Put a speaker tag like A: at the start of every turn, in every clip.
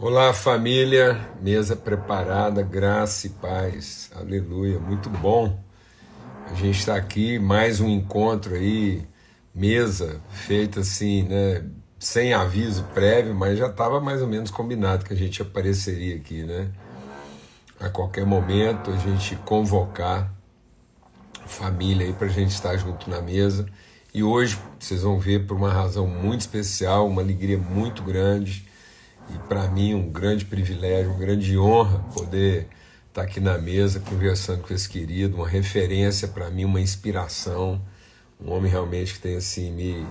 A: Olá, família, mesa preparada, graça e paz, aleluia, muito bom. A gente está aqui, mais um encontro aí, mesa feita assim, né, sem aviso prévio, mas já estava mais ou menos combinado que a gente apareceria aqui, né? A qualquer momento a gente convocar a família aí para a gente estar junto na mesa. E hoje vocês vão ver por uma razão muito especial, uma alegria muito grande. E para mim um grande privilégio, uma grande honra poder estar aqui na mesa conversando com esse querido, uma referência para mim, uma inspiração, um homem realmente que tem assim me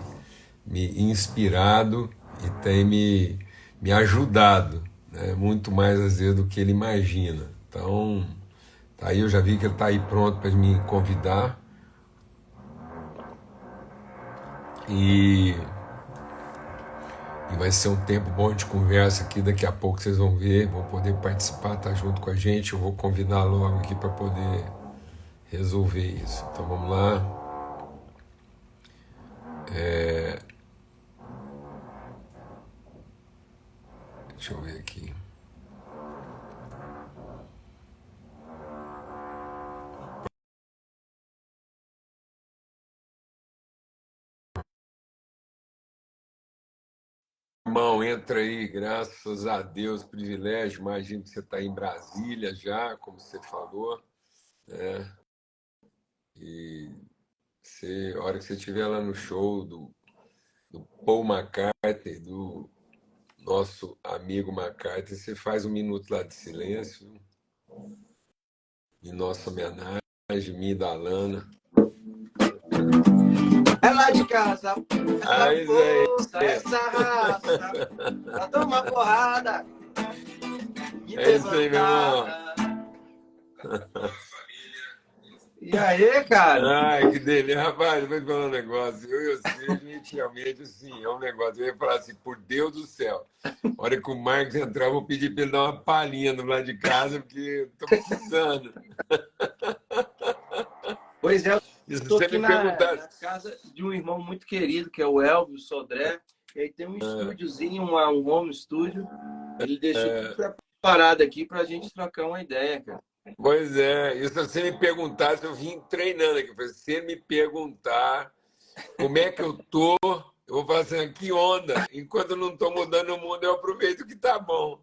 A: inspirado e tem me ajudado, né? Muito mais às vezes do que ele imagina. Então, tá aí, eu já vi que ele está aí pronto para me convidar e vai ser um tempo bom de conversa aqui. Daqui a pouco vocês vão ver, vão poder participar, estar junto com a gente. Eu vou convidar logo aqui para poder resolver isso. Então vamos lá. Deixa eu ver aqui. Irmão, entra aí, graças a Deus, privilégio. Imagino que você está em Brasília já, como você falou, né? E você, a hora que você estiver lá no show do Paul McCartney, do nosso amigo McCartney, você faz um minuto lá de silêncio, em nossa homenagem, minha e da Alana.
B: É lá de casa, essa
A: Aí, Zé.
B: força, essa raça, pra tomar porrada e
A: É isso aí, meu irmão.
B: levantar. E aí, cara?
A: Ai, que delícia. Rapaz, eu vou te falar um negócio. Eu e você, gentilmente, assim, é um negócio. Eu ia falar assim, por Deus do céu. A hora que o Marcos entrar, eu vou pedir para ele dar uma palhinha do lado de casa, porque eu tô precisando.
B: Pois é, eu
A: E se
B: tô
A: você
B: aqui
A: me
B: na
A: perguntasse.
B: casa de um irmão muito querido, que é o Elvio Sodré. E aí tem um estúdiozinho, um home studio. Ele deixou tudo preparado aqui pra gente trocar uma ideia, cara.
A: Pois é, e se você me perguntasse, eu vim treinando aqui. Se você me perguntar como é que eu tô, eu vou falar assim, que onda. Enquanto eu não tô mudando o mundo, eu aproveito que tá bom.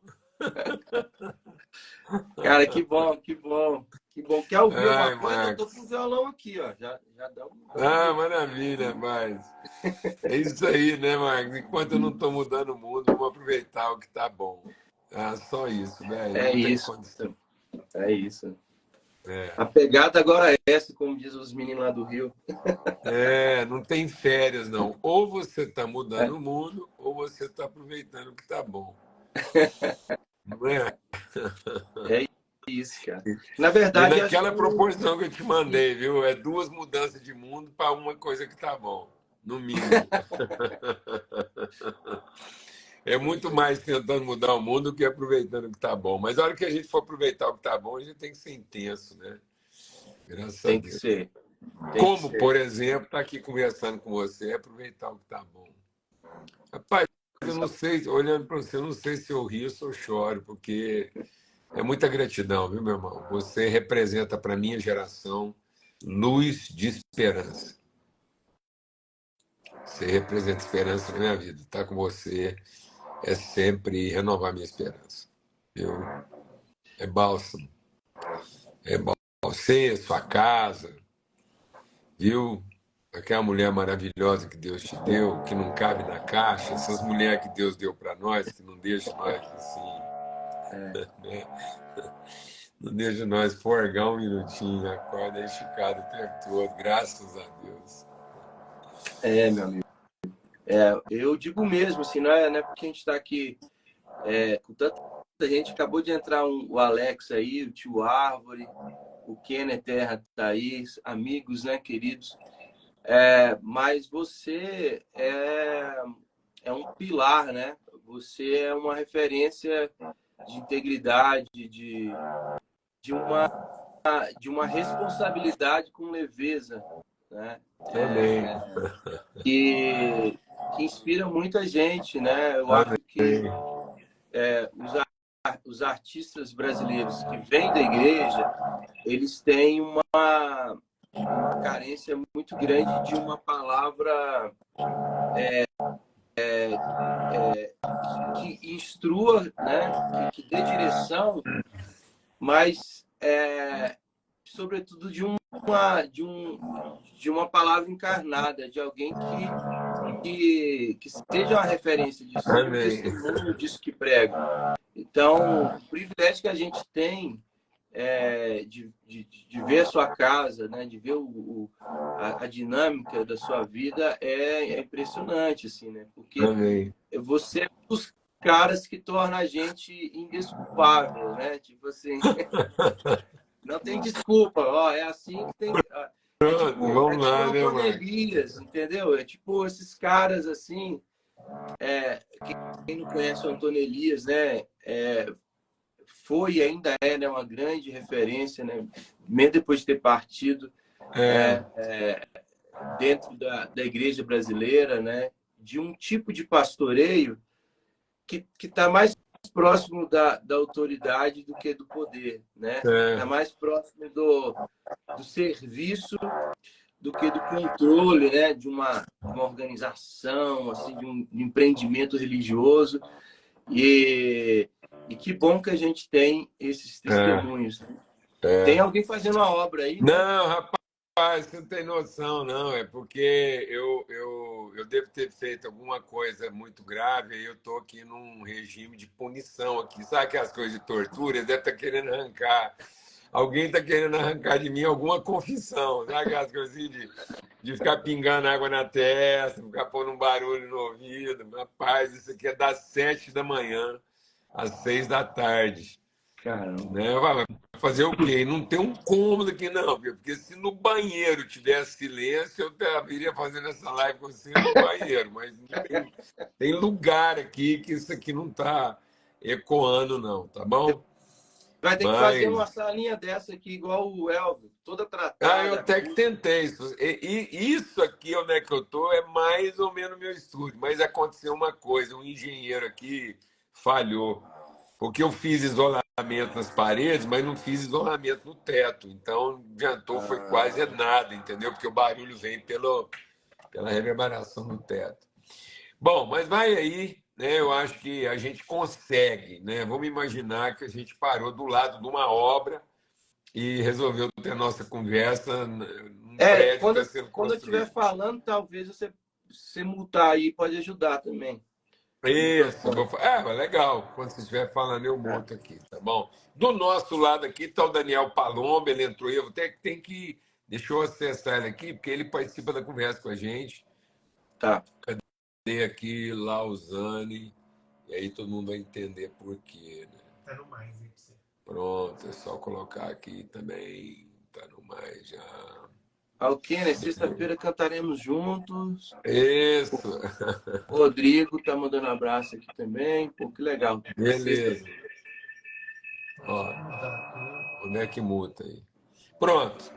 B: Cara, que bom, que bom. Que bom. Quer ouvir alguma
A: Ai,
B: coisa? Eu tô com
A: Marcos.
B: o violão aqui, ó. Já dá um
A: Ah,
B: jeito.
A: maravilha, mas é isso aí, né, Marcos? Enquanto eu não estou mudando o mundo, vamos aproveitar o que tá bom. Ah, só isso, velho.
B: É
A: Não tem
B: isso.
A: condição.
B: É isso.
A: É.
B: A pegada agora é essa, como diz os meninos lá do Rio.
A: Não tem férias, não. Ou você está
B: É,
A: mudando o mundo, ou você está aproveitando o que tá bom. Não é?
B: é isso, cara. Na
A: E
B: verdade, acho que
A: naquela proporção que eu te mandei, viu? É duas mudanças de mundo para uma coisa que tá bom, no mínimo. É muito mais tentando mudar o mundo do que aproveitando o que tá bom. Mas a hora que a gente for aproveitar o que tá bom, a gente tem que ser intenso, né? Graças a
B: tem que
A: Deus.
B: ser. Tem que
A: Como,
B: ser.
A: por exemplo, estar aqui conversando com você e aproveitar o que tá bom. Rapaz, eu não sei, olhando para você, eu não sei se eu rio ou se eu choro, porque é muita gratidão, viu, meu irmão? Você representa para minha geração luz de esperança. Você representa esperança na minha vida. Estar com você é sempre renovar minha esperança. Viu? É bálsamo. É bálsamo. Você, sua casa, viu? Aquela mulher maravilhosa que Deus te deu, que não cabe na caixa, essas mulheres que Deus deu para nós, que não deixa nós assim,
B: É,
A: né? Não deixa nós forgar um minutinho, acorda esticado o tempo todo, graças a Deus.
B: meu amigo. Eu digo mesmo, assim, não é porque a gente está aqui com tanta gente. Acabou de entrar o Alex aí, o tio Árvore, o Kenner Terra tá aí, amigos, né, queridos. Mas você é um pilar, né? Você é uma referência de integridade, de uma, de uma responsabilidade com leveza, né?
A: Amém.
B: Que inspira muita gente, né? Eu acho que
A: Amém.
B: os artistas brasileiros que vêm da igreja, eles têm uma carência muito grande de uma palavra que instrua, né? Que dê direção, mas sobretudo de uma palavra encarnada, de alguém que seja uma referência disso, seja um
A: Amém.
B: testemunho disso que prega. Então, o privilégio que a gente tem de ver a sua casa, né, de ver a dinâmica da sua vida é impressionante, assim, né? Porque
A: Amém.
B: você é um dos caras que torna a gente indesculpável, né? Tipo assim, não tem desculpa, ó, é assim que tem. É
A: Vamos
B: tipo
A: lá, né,
B: Antônio
A: Marcos?
B: Elias, entendeu? É tipo esses caras assim. Quem não conhece o Antônio Elias, né? Foi e ainda é, né, uma grande referência, né? Mesmo depois de ter partido dentro da igreja brasileira, né? De um tipo de pastoreio que está mais próximo da autoridade do que do poder, né? Está mais próximo do serviço do que do controle, né? De uma organização, assim, de um empreendimento religioso. E que bom que a gente tem esses testemunhos. Tem alguém fazendo uma obra aí, né?
A: Não, rapaz, você não tem noção, não. É porque eu devo ter feito alguma coisa muito grave e eu estou aqui num regime de punição aqui. Sabe aquelas coisas de tortura? Ele deve estar querendo arrancar. Alguém está querendo arrancar de mim alguma confissão. Sabe aquelas coisas assim de ficar pingando água na testa, ficar pondo um barulho no ouvido. Rapaz, isso aqui é das 7 da manhã às 6 da tarde.
B: Caramba.
A: Né? Vai fazer o quê? Não tem um cômodo aqui, não, porque se no banheiro tivesse silêncio, eu viria fazendo essa live com você no banheiro, mas não tem lugar aqui que isso aqui não está ecoando, não, tá bom?
B: Vai ter que fazer
A: Mas.
B: uma salinha dessa aqui, igual o Elvio, toda
A: Eu
B: tratada.
A: até que tentei isso. E isso aqui onde é que eu tô é mais ou menos meu estúdio, mas aconteceu uma coisa, um engenheiro aqui falhou. Porque eu fiz isolamento nas paredes, mas não fiz isolamento no teto. Então, adiantou, foi quase nada, entendeu? Porque o barulho vem pela reverberação no teto. Bom, mas vai aí, né? Eu acho que a gente consegue, né? Vamos imaginar que a gente parou do lado de uma obra e resolveu ter a nossa conversa num prédio que está sendo
B: Quando eu estiver
A: construído.
B: falando, talvez você mutar aí pode ajudar também. O
A: Isso,
B: microfone.
A: legal. Quando você estiver falando, eu monto aqui, tá bom? Do nosso lado aqui está o Daniel Palomba, ele entrou aí. Eu tem que. Deixa eu acessar ele aqui, porque ele participa da conversa com a gente.
B: Tá.
A: Tem aqui Lausanne, e aí todo mundo vai entender por quê, né?
C: Tá no mais aí pra você.
A: Pronto, é só colocar aqui também. Tá no mais já.
B: Alquene, sexta-feira cantaremos juntos.
A: Isso,
B: O Rodrigo tá mandando abraço aqui também. Pô, que legal. Sexta.
A: beleza. Ó, onde é que muta aí? Pronto.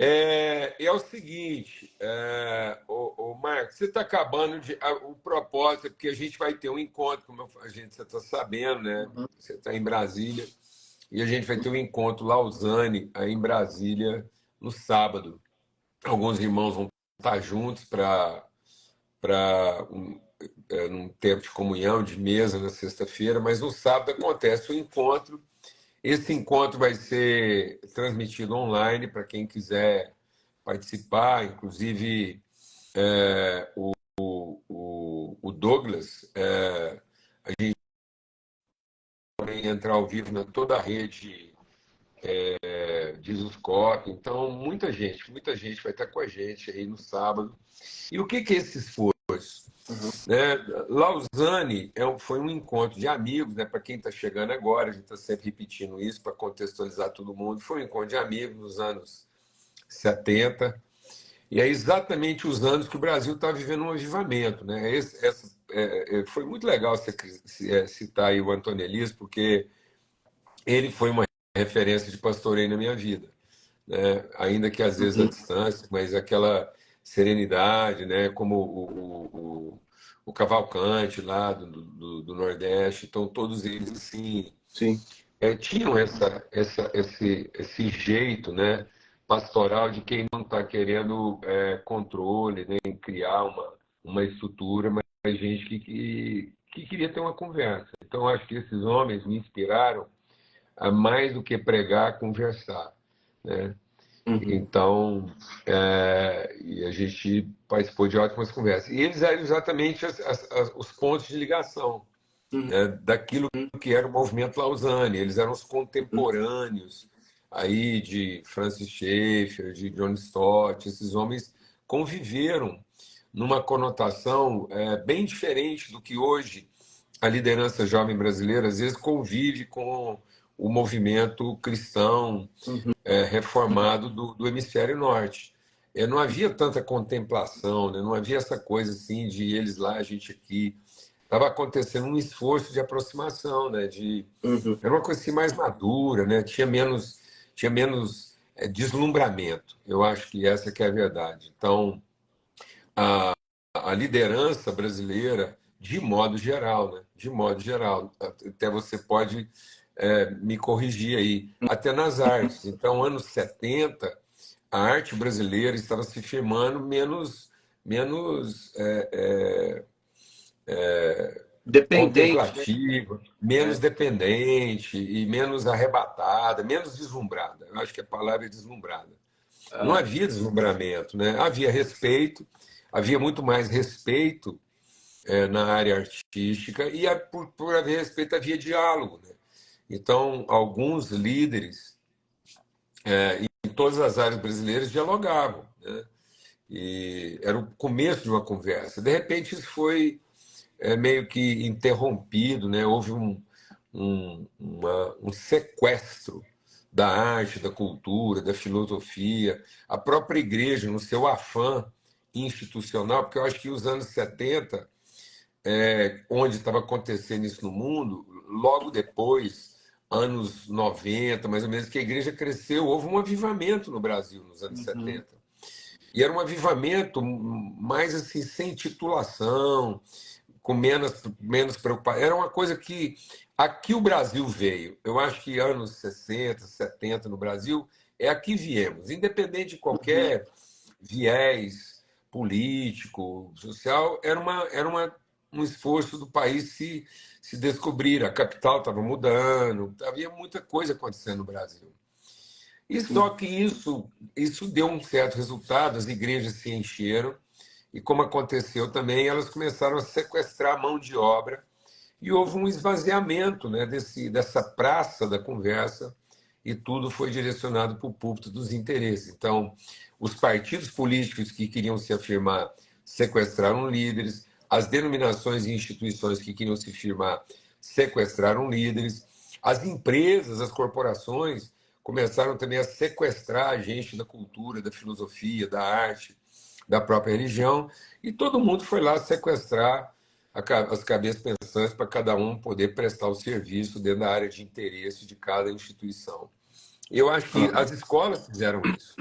A: É o seguinte, o Marcos, você está acabando de. O propósito é porque a gente vai ter um encontro, como você está sabendo, né? Você está em Brasília, e a gente vai ter um encontro Lausanne, aí em Brasília, no sábado. Alguns irmãos vão estar juntos para um tempo de comunhão, de mesa na sexta-feira, mas no sábado acontece o encontro. Esse encontro vai ser transmitido online para quem quiser participar, inclusive o Douglas, a gente vai entrar ao vivo na toda a rede Jesuscorp. Então, muita gente vai estar com a gente aí no sábado. E o que é esse esforço? Né? Lausanne foi um encontro de amigos, né? Para quem está chegando agora, a gente está sempre repetindo isso para contextualizar todo mundo. Foi um encontro de amigos nos anos 70, e é exatamente os anos que o Brasil está vivendo um avivamento. Né? Foi muito legal você citar aí o Antônio Elias, porque ele foi uma referência de pastoreio na minha vida. Né? Ainda que às vezes à distância, mas aquela serenidade, né? Como o Cavalcante lá do Nordeste. Então, todos eles, assim,
B: Sim.
A: tinham esse jeito, né, pastoral de quem não está querendo controle, né, em criar uma estrutura, mas gente que queria ter uma conversa. Então, acho que esses homens me inspiraram a mais do que pregar, conversar, né?
B: Uhum.
A: Então, e a gente participou de ótimas conversas. E eles eram exatamente os pontos de ligação,
B: Uhum.
A: né, daquilo que era o movimento Lausanne. Eles eram os
B: Uhum.
A: contemporâneos aí de Francis Schaeffer, de John Stott. Esses homens conviveram numa conotação bem diferente do que hoje a liderança jovem brasileira às vezes convive com o movimento cristão
B: Uhum.
A: reformado do hemisfério norte. Não havia tanta contemplação, né? Não havia essa coisa assim de eles lá, a gente aqui. Estava acontecendo um esforço de aproximação, né?
B: Uhum.
A: Era uma coisa assim mais madura, né? Tinha menos deslumbramento. Eu acho que essa que é a verdade. Então, a liderança brasileira, de modo geral, né? De modo geral, até você pode me corrigir aí, até nas artes. Então, anos 70, a arte brasileira estava se firmando menos
B: Dependente, né?
A: contemplativa, menos
B: É.
A: dependente e menos arrebatada, menos deslumbrada. Eu acho que a palavra é deslumbrada. Não
B: Ah.
A: havia deslumbramento, né? Havia respeito, havia muito mais respeito na área artística e por haver respeito havia diálogo, né? Então, alguns líderes em todas as áreas brasileiras dialogavam, né? E era o começo de uma conversa. De repente, isso foi meio que interrompido, né? Houve um sequestro da arte, da cultura, da filosofia, a própria igreja, no seu afã institucional, porque eu acho que os anos 70, onde estava acontecendo isso no mundo, logo depois, anos 90, mais ou menos, que a igreja cresceu, houve um avivamento no Brasil nos anos
B: Uhum.
A: 70. E era um avivamento mais assim, sem titulação, com menos preocupação. Era uma coisa que aqui o Brasil veio. Eu acho que anos 60, 70 no Brasil é aqui viemos, independente de
B: Uhum.
A: qualquer viés político, social, um esforço do país se descobrir. A capital estava mudando, havia muita coisa acontecendo no Brasil. E só
B: Uhum.
A: que isso deu um certo resultado, as igrejas se encheram, e como aconteceu também, elas começaram a sequestrar a mão de obra e houve um esvaziamento, né, dessa praça da conversa e tudo foi direcionado para o púlpito dos interesses. Então, os partidos políticos que queriam se afirmar sequestraram líderes, as denominações e instituições que queriam se firmar sequestraram líderes, as empresas, as corporações começaram também a sequestrar a gente da cultura, da filosofia, da arte, da própria religião, e todo mundo foi lá sequestrar as cabeças pensantes para cada um poder prestar o serviço dentro da área de interesse de cada instituição. Eu acho que
B: Aham.
A: as escolas fizeram isso,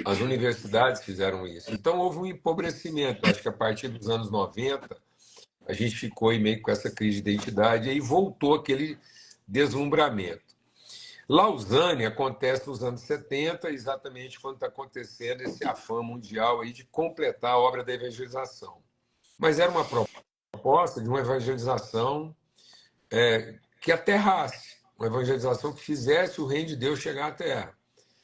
A: as universidades fizeram isso. Então houve um empobrecimento. Eu acho que a partir dos anos 90 a gente ficou aí meio com essa crise de identidade e aí voltou aquele deslumbramento. Lausanne acontece nos anos 70, exatamente quando está acontecendo esse afã mundial aí de completar a obra da evangelização. Mas era uma proposta de uma evangelização que aterrasse, uma evangelização que fizesse o reino de Deus chegar à terra.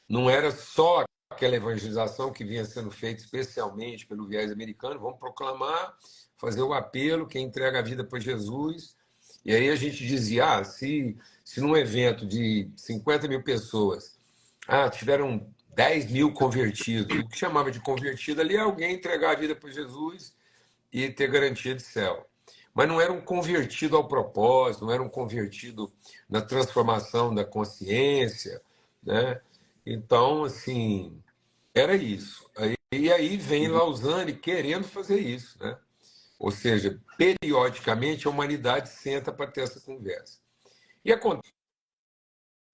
A: Não era só aquela evangelização que vinha sendo feita especialmente pelo viés americano, vamos proclamar, fazer o apelo, quem entrega a vida para Jesus. E aí a gente dizia, se num evento de 50 mil pessoas, tiveram 10 mil convertidos, o que chamava de convertido ali é alguém entregar a vida para Jesus e ter garantia de céu. Mas não era um convertido ao propósito, não era um convertido na transformação da consciência, né? Então, assim, era isso. E aí vem
B: Uhum.
A: Lausanne querendo fazer isso, né? Ou seja, periodicamente a humanidade senta para ter essa conversa. E acontece,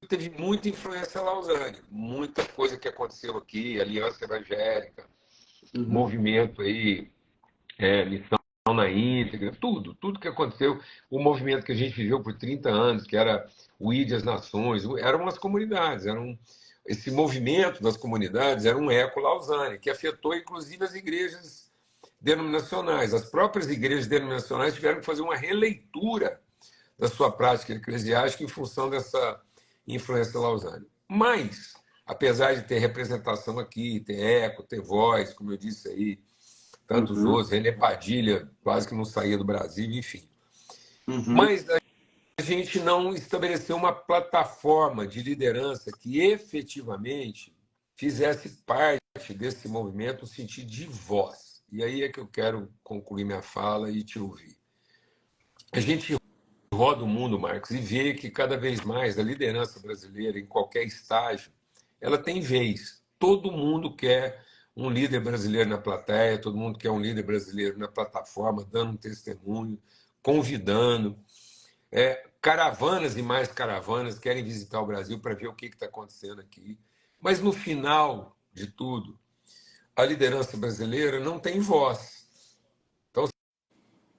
A: teve muita influência Lausanne, muita coisa que aconteceu aqui, Aliança Evangélica,
B: Uhum.
A: movimento aí, Missão na íntegra, tudo que aconteceu, o movimento que a gente viveu por 30 anos, que era o I das Nações, eram as comunidades, esse movimento das comunidades era um eco Lausanne, que afetou inclusive as igrejas denominacionais. As próprias igrejas denominacionais tiveram que fazer uma releitura da sua prática eclesiástica em função dessa influência Lausanne. Mas, apesar de ter representação aqui, ter eco, ter voz, como eu disse aí, tantos outros, René Padilha quase que não saía do Brasil, enfim. Mas a gente não estabeleceu uma plataforma de liderança que efetivamente fizesse parte desse movimento no sentido de voz. E aí é que eu quero concluir minha fala e te ouvir. A gente roda o mundo, Marcos, e vê que cada vez mais a liderança brasileira, em qualquer estágio, ela tem vez. Todo mundo quer um líder brasileiro na plateia, todo mundo quer um líder brasileiro na plataforma, dando um testemunho, convidando. Caravanas e mais caravanas querem visitar o Brasil para ver o que está acontecendo aqui. Mas no final de tudo, a liderança brasileira não tem voz. Então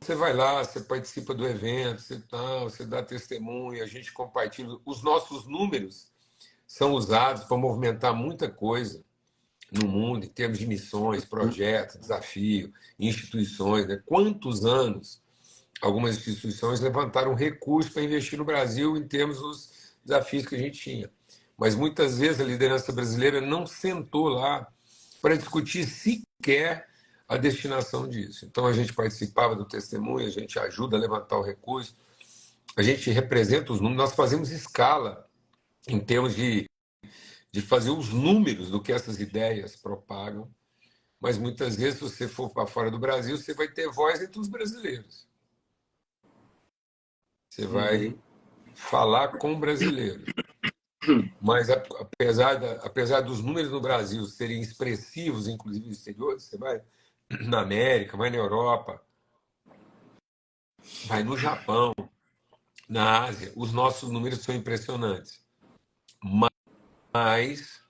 A: você vai lá, você participa do evento, você dá testemunho, a gente compartilha. Os nossos números são usados para movimentar muita coisa no mundo, em termos de missões, projetos, desafio, instituições. Né? Quantos anos algumas instituições levantaram recursos para investir no Brasil em termos dos desafios que a gente tinha. Mas muitas vezes a liderança brasileira não sentou lá para discutir sequer a destinação disso. Então a gente participava do testemunho, a gente ajuda a levantar o recurso, a gente representa os números, nós fazemos escala em termos de fazer os números do que essas ideias propagam, mas muitas vezes, se você for para fora do Brasil, você vai ter voz entre os brasileiros. Você vai falar com brasileiros. Mas apesar dos números no Brasil serem expressivos, inclusive no exterior, você vai na América, vai na Europa, vai no Japão, na Ásia, os nossos números são impressionantes. Mas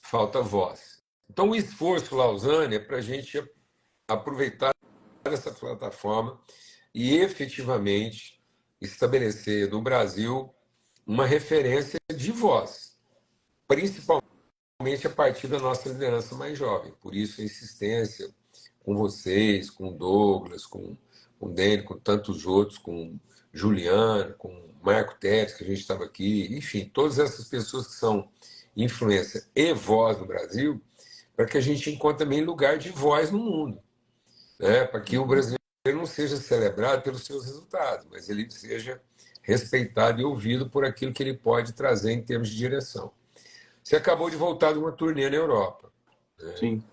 A: falta voz. Então, o esforço Lausanne é para a gente aproveitar essa plataforma e efetivamente estabelecer no Brasil uma referência de voz, principalmente a partir da nossa liderança mais jovem. Por isso, a insistência com vocês, com o Douglas, com o Dani, com tantos outros, com Juliano, com Marco Teres, que a gente estava aqui, enfim, todas essas pessoas que são influência e voz no Brasil, para que a gente encontre também lugar de voz no mundo, né? Para que o brasileiro não seja celebrado pelos seus resultados, mas ele seja respeitado e ouvido por aquilo que ele pode trazer em termos de direção. Você acabou de voltar de uma turnê na Europa, né?
B: Sim.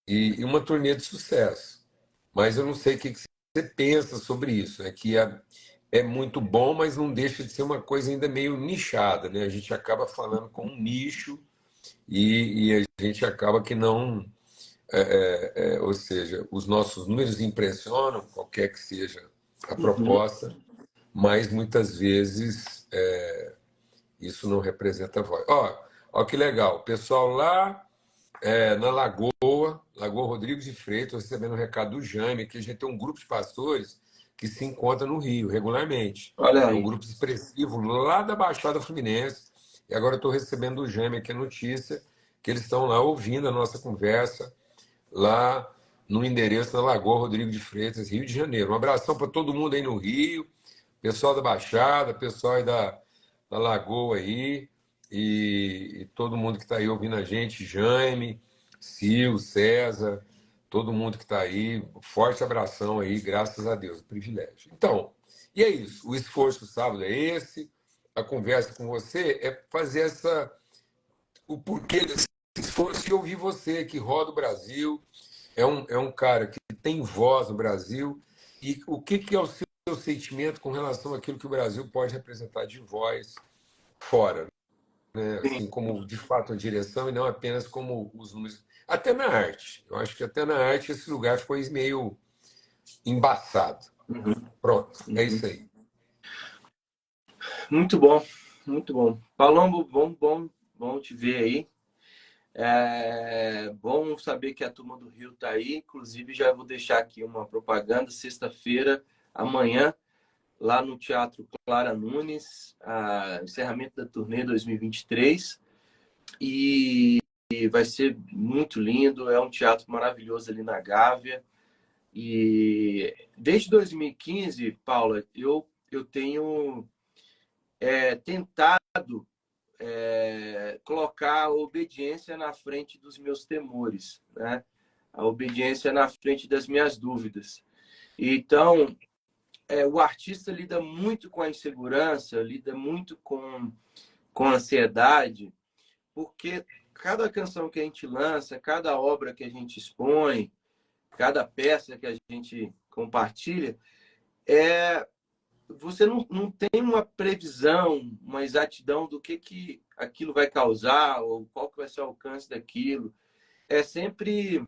A: E uma turnê de sucesso. Mas eu não sei o que você pensa sobre isso. É que é muito bom, mas não deixa de ser uma coisa ainda meio nichada, né? A gente acaba falando com um nicho e a gente acaba que não. Ou seja, os nossos números impressionam, qualquer que seja a proposta, mas muitas vezes isso não representa a voz. Ó, que legal, o pessoal lá na Lagoa Rodrigues de Freitas, recebendo um recado do Jaime, que a gente tem um grupo de pastores que se encontra no Rio regularmente.
B: Olha
A: É um
B: aí.
A: grupo expressivo lá da Baixada Fluminense. E agora eu estou recebendo do Jaime aqui a notícia que eles estão lá ouvindo a nossa conversa, lá no endereço da Lagoa Rodrigo de Freitas, Rio de Janeiro. Um abração para todo mundo aí no Rio, pessoal da Baixada, pessoal aí da Lagoa aí, e todo mundo que está aí ouvindo a gente, Jaime, Sil, César, todo mundo que está aí, forte abração aí, graças a Deus, privilégio. Então, e é isso, o esforço sábado é esse, a conversa com você é fazer o porquê desse esforço e ouvir você, que roda o Brasil, é um cara que tem voz no Brasil, e o que é o seu sentimento com relação àquilo que o Brasil pode representar de voz fora, né? Assim, como de fato a direção e não apenas como os números. Até na arte. Eu acho que até na arte esse lugar ficou meio embaçado. Pronto, é isso aí.
B: Muito bom, muito bom. Palombo, bom te ver aí. É bom saber que a turma do Rio está aí. Inclusive, já vou deixar aqui uma propaganda. Sexta-feira, amanhã, lá no Teatro Clara Nunes, encerramento da turnê 2023. E vai ser muito lindo. É um teatro maravilhoso ali na Gávea. E desde 2015, Paula, eu tenho tentado colocar a obediência na frente dos meus temores, né? A obediência na frente das minhas dúvidas. Então, o artista lida muito com a insegurança, lida muito com a ansiedade, porque cada canção que a gente lança, cada obra que a gente expõe, cada peça que a gente compartilha, você não tem uma previsão, uma exatidão do que aquilo vai causar ou qual que vai ser o alcance daquilo. É sempre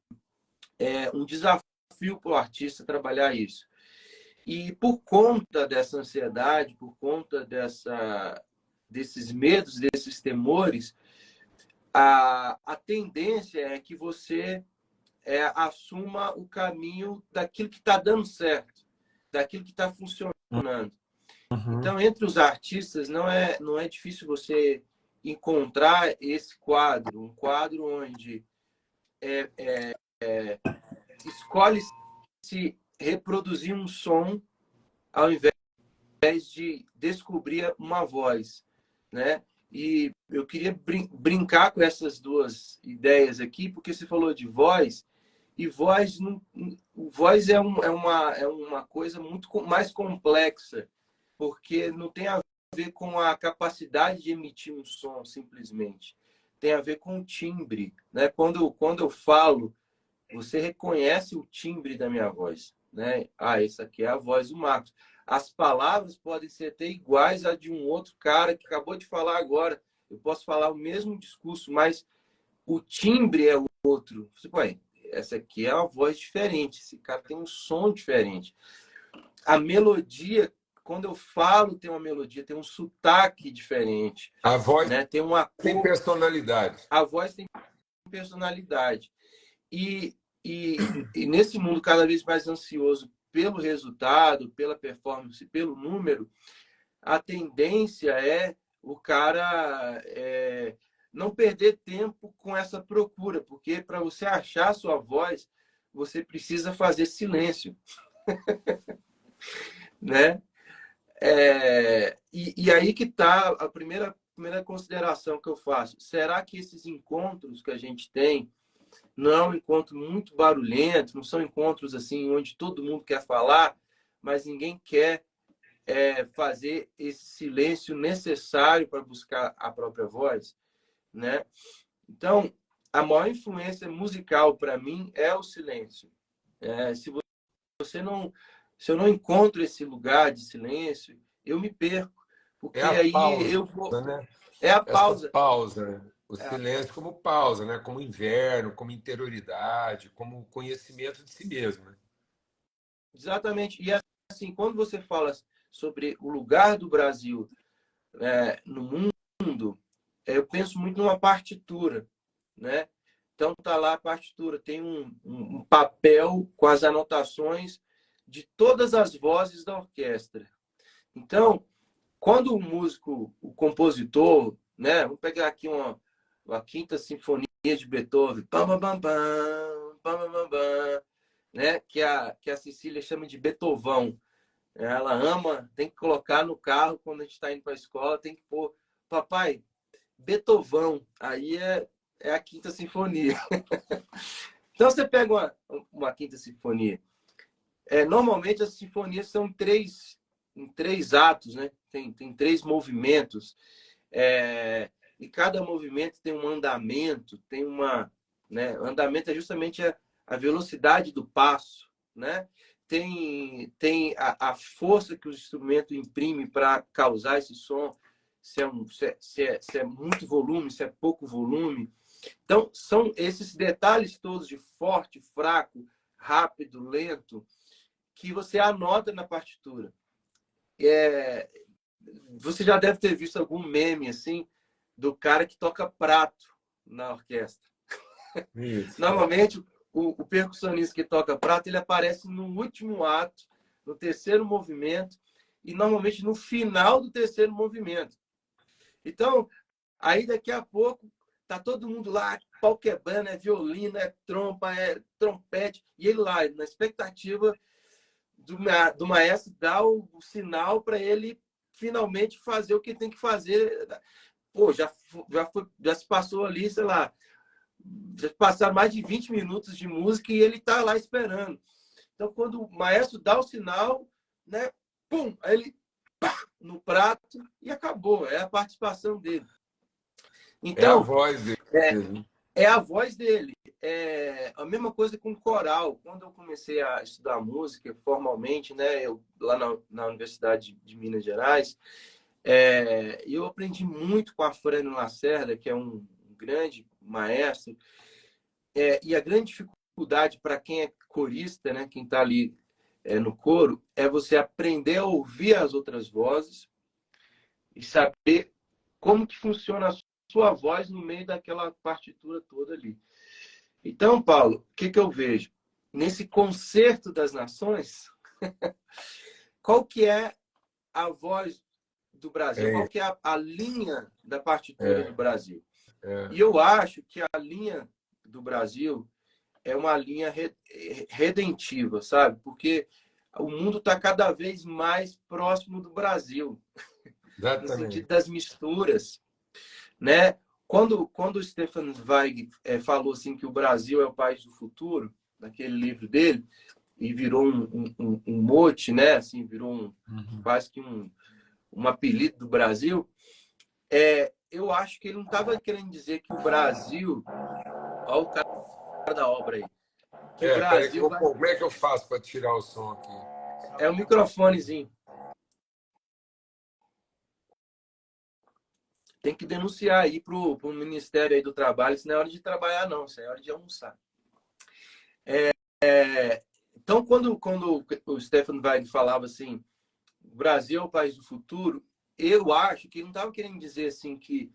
B: um desafio para o artista trabalhar isso. E por conta dessa ansiedade, por conta desses medos, desses temores, a tendência é que você assuma o caminho daquilo que está dando certo, daquilo que está funcionando.
A: Uhum.
B: Então, entre os artistas, não é difícil você encontrar esse quadro, um quadro onde escolhe-se reproduzir um som ao invés de descobrir uma voz, né? E eu queria brincar com essas duas ideias aqui, porque você falou de voz, e voz é uma coisa muito mais complexa, porque não tem a ver com a capacidade de emitir um som, simplesmente. Tem a ver com o timbre, né? Quando eu falo, você reconhece o timbre da minha voz, né? Essa aqui é a voz do Marcos. As palavras podem ser até iguais a de um outro cara que acabou de falar agora. Eu posso falar o mesmo discurso, mas o timbre é o outro. Você, ué, essa aqui é uma voz diferente, esse cara tem um som diferente. A melodia, quando eu falo, tem uma melodia, tem um sotaque diferente,
A: A voz
B: né? Tem uma
A: tem
B: cor,
A: personalidade.
B: a voz tem personalidade. E nesse mundo cada vez mais ansioso pelo resultado, pela performance, pelo número, a tendência é o cara não perder tempo com essa procura, porque para você achar a sua voz, você precisa fazer silêncio, né? E aí que está a primeira consideração que eu faço. Será que esses encontros que a gente tem não é um encontro muito barulhento, não são encontros assim onde todo mundo quer falar, mas ninguém quer fazer esse silêncio necessário para buscar a própria voz, né? Então, a maior influência musical para mim é o silêncio. Se você não, se eu não encontro esse lugar de silêncio, eu me perco,
A: É
B: porque
A: a
B: aí
A: pausa,
B: eu vou.
A: né?
B: É a
A: Essa
B: pausa.
A: pausa, né? O
B: É,
A: silêncio como pausa, né? Como inverno, como interioridade, como conhecimento de si mesmo, né?
B: exatamente. E assim, quando você fala sobre o lugar do Brasil no mundo, eu penso muito numa partitura, né? Então tá lá a partitura, tem um papel com as anotações de todas as vozes da orquestra. Então, quando o músico, o compositor, né? Vamos pegar aqui uma quinta sinfonia de Beethoven, pam, pam, pam, pam, pam, pam, pam, né? Que a Cecília chama de Beethovão. Ela ama, tem que colocar no carro quando a gente está indo para a escola, tem que pôr, papai, Beethovão. Aí é a quinta sinfonia. Então você pega uma quinta sinfonia. Normalmente as sinfonias são em três atos, né? Tem três movimentos. E cada movimento tem um andamento, tem uma. Né? Andamento é justamente a velocidade do passo, né? Tem a força que o instrumento imprime para causar esse som, se é muito volume, se é pouco volume. Então, são esses detalhes todos de forte, fraco, rápido, lento, que você anota na partitura. Você já deve ter visto algum meme assim do cara que toca prato na orquestra.
A: Isso.
B: Normalmente, o percussionista que toca prata, ele aparece no último ato, no terceiro movimento, e normalmente no final do terceiro movimento. Então, aí daqui a pouco, tá todo mundo lá, pau quebrando, é violino, é trompa, é trompete, e ele lá, na expectativa do maestro dar o sinal para ele finalmente fazer o que tem que fazer. Pô, já se passou ali, sei lá, já passaram mais de 20 minutos de música e ele está lá esperando. Então, quando o maestro dá o sinal, né, pum, aí ele no prato e acabou. É a participação dele.
A: É a
B: Então,
A: voz dele.
B: é, é a voz dele. É a mesma coisa com coral. Quando eu comecei a estudar música formalmente, né, eu, lá na Universidade de Minas Gerais, eu aprendi muito com a Frânio Lacerda, que é um grande maestro. E a grande dificuldade para quem é corista, né, quem está ali no coro, é você aprender a ouvir as outras vozes e saber como que funciona a sua voz no meio daquela partitura toda ali. Então, Paulo, o que eu vejo? Nesse concerto das nações, qual que é a voz do Brasil?
A: É,
B: Qual que é a linha da partitura
A: é,
B: do Brasil?
A: é.
B: E eu acho que a linha do Brasil é uma linha redentiva, sabe? Porque o mundo está cada vez mais próximo do Brasil, no sentido
A: Exatamente.
B: das misturas, né? Quando o Stefan Zweig falou assim que o Brasil é o país do futuro, naquele livro dele, e virou um mote, né? Assim, virou quase que um apelido do Brasil. Eu acho que ele não estava querendo dizer que o Brasil, olha o cara da obra aí, que o
A: Peraí que eu
B: Brasil
A: vou
B: vai.
A: pôr. Como é que eu faço para tirar o som aqui?
B: É um microfonezinho. Tem que denunciar aí pro Ministério aí do Trabalho. Isso não é hora de trabalhar, não. Isso é hora de almoçar. Então, quando o Stefan Zweig falava assim, o Brasil é o país do futuro, eu acho que ele não estava querendo dizer assim que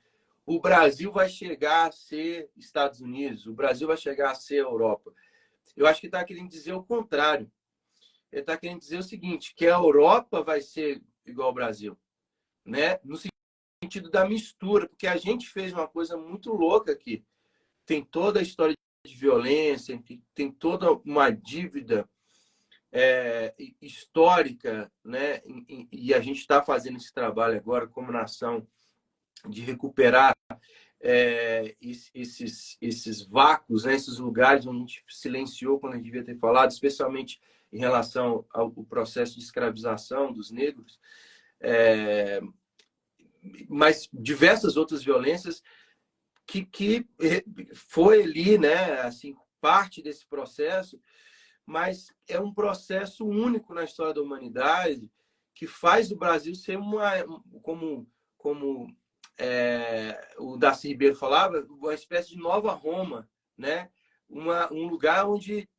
B: o Brasil vai chegar a ser Estados Unidos, o Brasil vai chegar a ser Europa. Eu acho que ele está querendo dizer o contrário. Ele está querendo dizer o seguinte, que a Europa vai ser igual ao Brasil, né? No sentido da mistura, porque a gente fez uma coisa muito louca aqui. Tem toda a história de violência, tem toda uma dívida histórica, né? E a gente está fazendo esse trabalho agora como nação de recuperar esses vácuos, né? Esses lugares onde a gente silenciou quando a gente devia ter falado, especialmente em relação ao processo de escravização dos negros, mas diversas outras violências que foi ali, né? Assim, parte desse processo, mas é um processo único na história da humanidade que faz o Brasil ser como o Darcy Ribeiro falava, uma espécie de nova Roma, né? Um lugar onde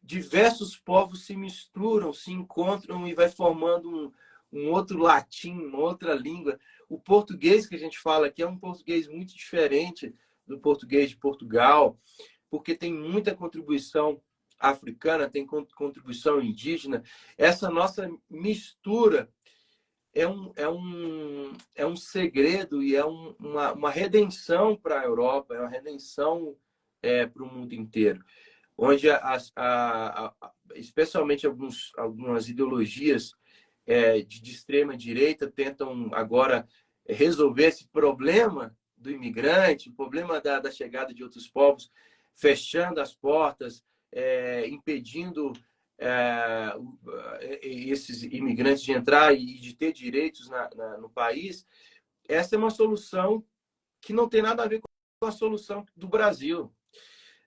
B: diversos povos se misturam, se encontram e vai formando um outro latim, uma outra língua. O português que a gente fala aqui é um português muito diferente do português de Portugal, porque tem muita contribuição africana, tem contribuição indígena. Essa nossa mistura é um segredo e é uma redenção para a Europa, é uma redenção para o mundo inteiro, onde especialmente algumas ideologias de extrema direita tentam agora resolver esse problema do imigrante, o problema da chegada de outros povos, fechando as portas, impedindo esses imigrantes de entrar e de ter direitos no país. Essa é uma solução que não tem nada a ver com a solução do Brasil,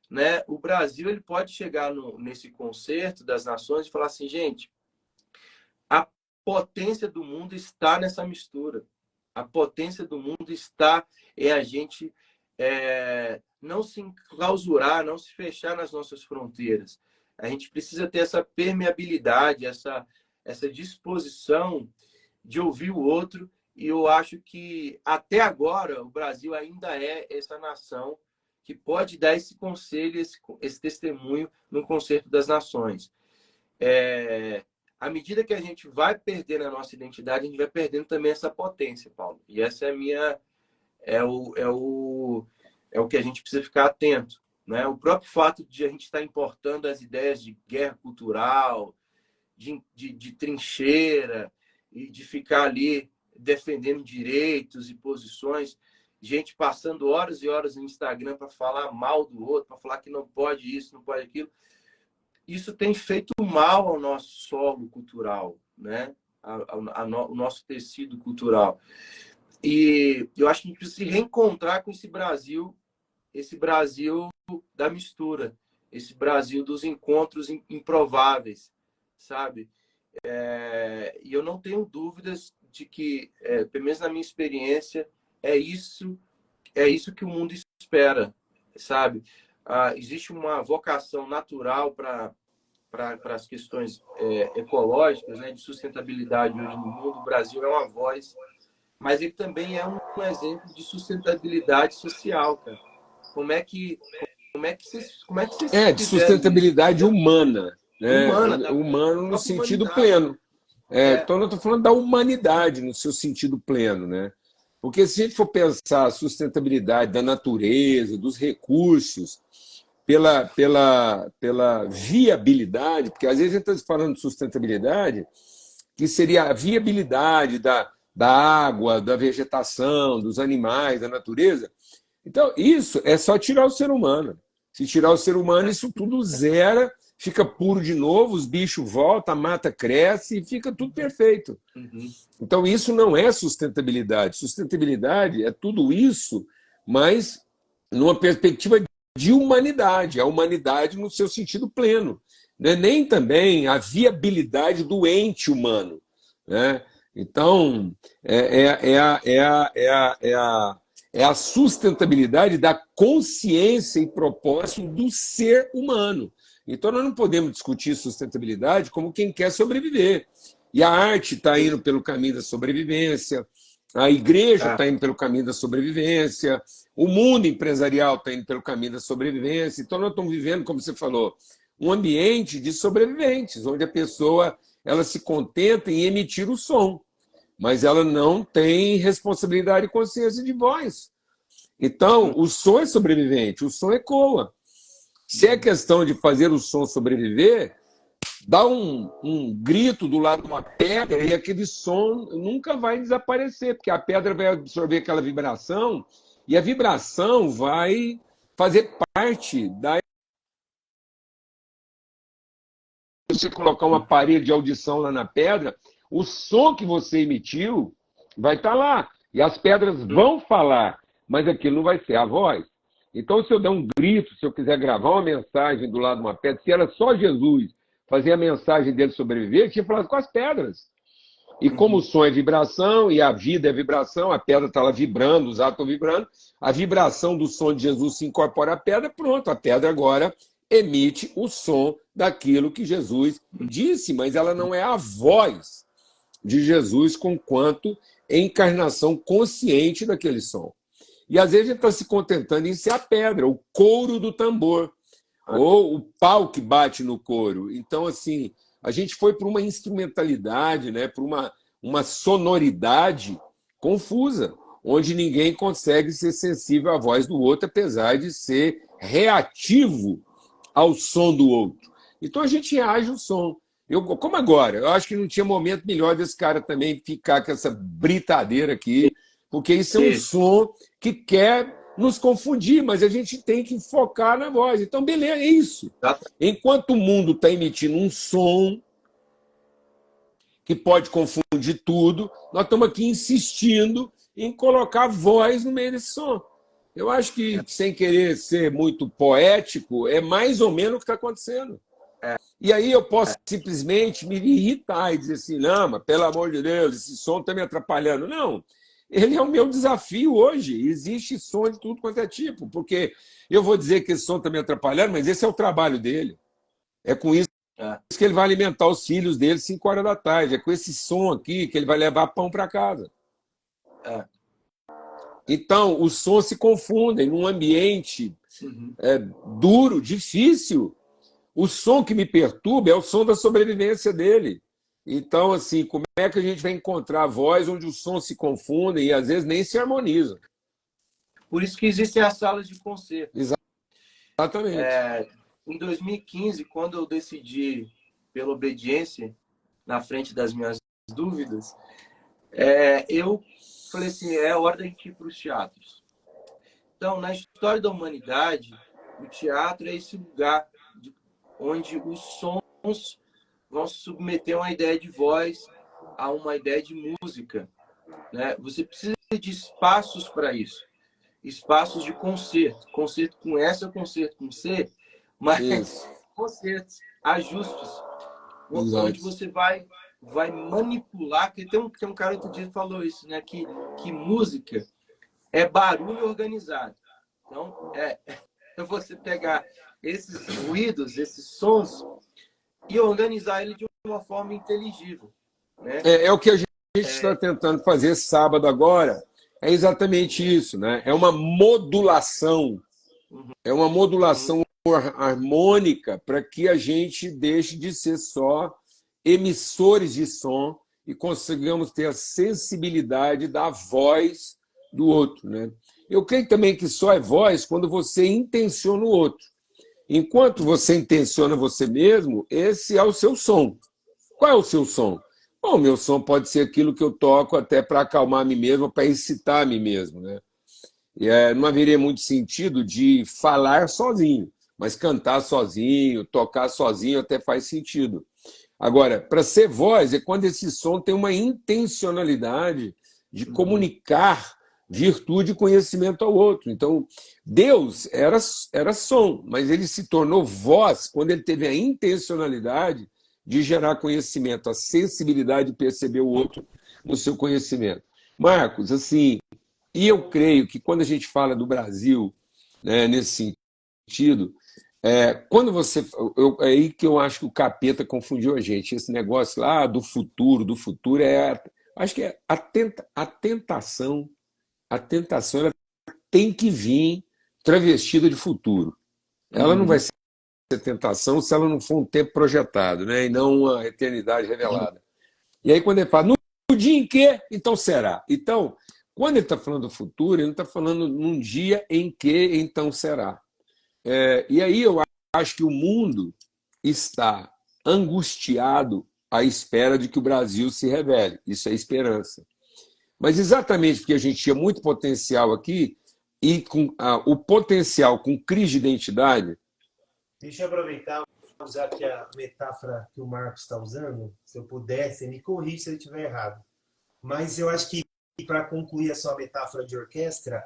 B: né? O Brasil ele pode chegar nesse concerto das nações e falar assim, gente, a potência do mundo está nessa mistura. A potência do mundo está em a gente não se enclausurar, não se fechar nas nossas fronteiras. A gente precisa ter essa permeabilidade, essa disposição de ouvir o outro. E eu acho que, até agora, o Brasil ainda é essa nação que pode dar esse conselho, esse testemunho no concerto das nações. À medida que a gente vai perdendo a nossa identidade, a gente vai perdendo também essa potência, Paulo. E essa é a minha... É o que a gente precisa ficar atento, né? O próprio fato de a gente estar importando as ideias de guerra cultural, de trincheira, e de ficar ali defendendo direitos e posições, gente passando horas e horas no Instagram para falar mal do outro, para falar que não pode isso, não pode aquilo. Isso tem feito mal ao nosso solo cultural, né? O nosso tecido cultural. E eu acho que a gente precisa se reencontrar com esse Brasil da mistura, esse Brasil dos encontros improváveis, sabe? E eu não tenho dúvidas de que, pelo menos na minha experiência, é isso que o mundo espera, sabe? Existe uma vocação natural para as questões ecológicas, né, de sustentabilidade hoje no mundo. O Brasil é uma voz, mas ele também é um exemplo de sustentabilidade social, cara. Como é que vocês
A: De
B: fizeram isso?
A: sustentabilidade humana, né?
B: Humana,
A: Humano no
B: própria
A: sentido
B: humanidade.
A: pleno. Então, eu estou falando da humanidade no seu sentido pleno, né? Porque se a gente for pensar a sustentabilidade da natureza, dos recursos, pela viabilidade, porque às vezes a gente está falando de sustentabilidade, que seria a viabilidade da água, da vegetação, dos animais, da natureza. Então, isso é só tirar o ser humano. Se tirar o ser humano, isso tudo zera, fica puro de novo, os bichos voltam, a mata cresce e fica tudo perfeito.
B: Uhum.
A: Então, isso não é sustentabilidade. Sustentabilidade é tudo isso, mas numa perspectiva de humanidade, a humanidade no seu sentido pleno. Né? Nem também a viabilidade do ente humano. Né? Então, é a sustentabilidade da consciência e propósito do ser humano. Então, nós não podemos discutir sustentabilidade como quem quer sobreviver. E a arte está indo pelo caminho da sobrevivência, a igreja está indo pelo caminho da sobrevivência, o mundo empresarial está indo pelo caminho da sobrevivência. Então, nós estamos vivendo, como você falou, um ambiente de sobreviventes, onde a pessoa ela se contenta em emitir o som, mas ela não tem responsabilidade e consciência de voz. Então, o som é sobrevivente, o som ecoa. Se é questão de fazer o som sobreviver, dá um grito do lado de uma pedra e aquele som nunca vai desaparecer, porque a pedra vai absorver aquela vibração e a vibração vai fazer parte da... Se você colocar uma parede de audição lá na pedra, o som que você emitiu vai estar lá. E as pedras vão falar, mas aquilo não vai ser a voz. Então, se eu der um grito, se eu quiser gravar uma mensagem do lado de uma pedra, se era só Jesus fazer a mensagem dele sobreviver, eu tinha falado com as pedras. E como o som é vibração e a vida é vibração, a pedra está lá vibrando, os átomos estão vibrando, a vibração do som de Jesus se incorpora à pedra, pronto, a pedra agora emite o som daquilo que Jesus disse, mas ela não é a voz de Jesus conquanto encarnação consciente daquele som. E às vezes a gente está se contentando em ser a pedra, o couro do tambor, ou o pau que bate no couro. Então, assim, a gente foi para uma instrumentalidade, né, para uma sonoridade confusa, onde ninguém consegue ser sensível à voz do outro, apesar de ser reativo ao som do outro. Então a gente reage ao som. Como agora? Eu acho que não tinha momento melhor desse cara também ficar com essa britadeira aqui, porque isso é um som que quer nos confundir, mas a gente tem que focar na voz. Então, beleza, é isso. Enquanto o mundo está emitindo um som que pode confundir tudo, nós estamos aqui insistindo em colocar voz no meio desse som. Eu acho que, sem querer ser muito poético, é mais ou menos o que está acontecendo. E aí eu posso simplesmente me irritar e dizer assim, não, mas pelo amor de Deus, esse som está me atrapalhando. Não, ele é o meu desafio hoje. Existe som de tudo quanto é tipo, porque eu vou dizer que esse som está me atrapalhando, mas esse é o trabalho dele. É com isso que ele vai alimentar os filhos dele 5 horas da tarde. É com esse som aqui que ele vai levar pão para casa. Então, os sons se confundem num ambiente duro, difícil. O som que me perturba é o som da sobrevivência dele. Então, assim, como é que a gente vai encontrar a voz onde os sons se confundem e às vezes nem se harmonizam?
B: Por isso que existem as salas de concerto.
A: Exatamente.
B: Em 2015, quando eu decidi pela obediência, na frente das minhas dúvidas, eu falei assim, é hora da gente ir para os teatros. Então, na história da humanidade, o teatro é esse lugar onde os sons vão se submeter a uma ideia de voz, a uma ideia de música, né? Você precisa de espaços para isso. Espaços de concerto. Concerto com S ou concerto com C, mas
A: Isso.
B: concertos, ajustes, onde
A: Exato.
B: você vai manipular. Que tem um cara outro dia que falou isso, né? Que música é barulho organizado. Então, é você pegar esses ruídos, esses sons, e organizar ele de uma forma inteligível, né?
A: É o que a gente está tentando fazer sábado agora. É exatamente isso, né? É uma modulação. É uma modulação harmônica para que a gente deixe de ser só emissores de som e consigamos ter a sensibilidade da voz do outro, né? Eu creio também que só é voz quando você intenciona o outro. Enquanto você intenciona você mesmo, esse é o seu som. Qual é o seu som? Bom, meu som pode ser aquilo que eu toco até para acalmar a mim mesmo, para excitar a mim mesmo, né? Não haveria muito sentido de falar sozinho, mas cantar sozinho, tocar sozinho até faz sentido. Agora, para ser voz é quando esse som tem uma intencionalidade de comunicar virtude e conhecimento ao outro. Então, Deus era som, mas ele se tornou voz quando ele teve a intencionalidade de gerar conhecimento, a sensibilidade de perceber o outro no seu conhecimento. Marcos, assim, e eu creio que quando a gente fala do Brasil, né, nesse sentido, quando você. É aí que eu acho que o capeta confundiu a gente. Esse negócio lá do futuro acho que é a tentação. A tentação ela tem que vir travestida de futuro. Ela não vai ser tentação se ela não for um tempo projetado, né? E não uma eternidade revelada. E aí, quando ele fala, no dia em que, então será. Então, quando ele está falando do futuro, ele não está falando num dia em que, então será. E aí eu acho que o mundo está angustiado à espera de que o Brasil se revele. Isso é esperança. Mas exatamente porque a gente tinha muito potencial aqui, e com o potencial com crise de identidade.
C: Deixa eu aproveitar e usar aqui a metáfora que o Marcos está usando. Se eu pudesse, me corrija se eu estiver errado. Mas eu acho que, para concluir a sua metáfora de orquestra,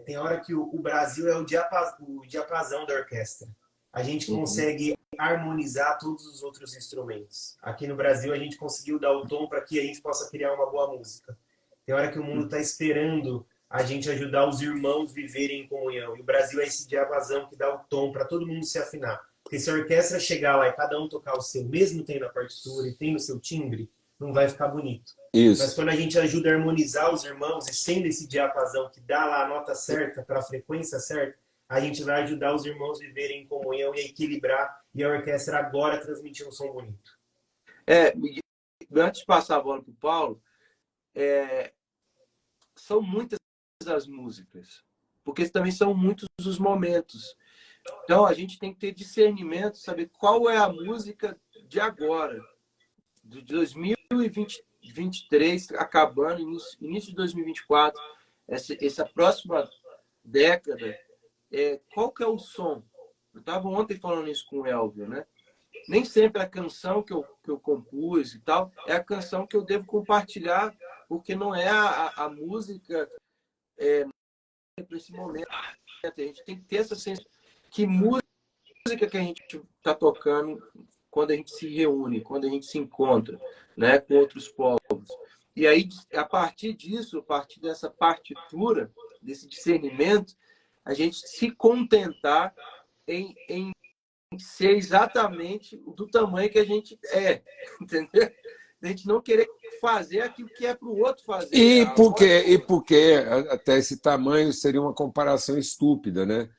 C: tem hora que o Brasil é o diapasão da orquestra. A gente consegue harmonizar todos os outros instrumentos. Aqui no Brasil, a gente conseguiu dar o tom para que a gente possa criar uma boa música. Tem hora que o mundo está esperando a gente ajudar os irmãos a viverem em comunhão. E o Brasil é esse diapasão que dá o tom para todo mundo se afinar. Porque se a orquestra chegar lá e cada um tocar o seu, mesmo tendo a partitura e tendo o seu timbre, não vai ficar bonito.
A: Isso.
C: Mas quando a gente ajuda a harmonizar os irmãos e sendo esse diapasão que dá lá a nota certa para a frequência certa, a gente vai ajudar os irmãos a viverem em comunhão e a equilibrar, e a orquestra agora transmitir um som bonito.
B: Antes de passar a bola para o Paulo, são muitas as músicas, porque também são muitos os momentos. Então, a gente tem que ter discernimento, saber qual é a música de agora, de 2023, acabando, início de 2024, essa próxima década, qual que é o som? Eu estava ontem falando isso com o Elvio, né? Nem sempre a canção que eu compus e tal é a canção que eu devo compartilhar, porque não é a música para esse momento. A gente tem que ter essa sensação que música que a gente está tocando quando a gente se reúne, quando a gente se encontra, né, com outros povos. E aí, a partir disso, a partir dessa partitura, desse discernimento, a gente se contentar em ser exatamente do tamanho que a gente é, entendeu? a gente não querer fazer aquilo que é para o outro fazer.
A: E porque até esse tamanho seria uma comparação estúpida, né?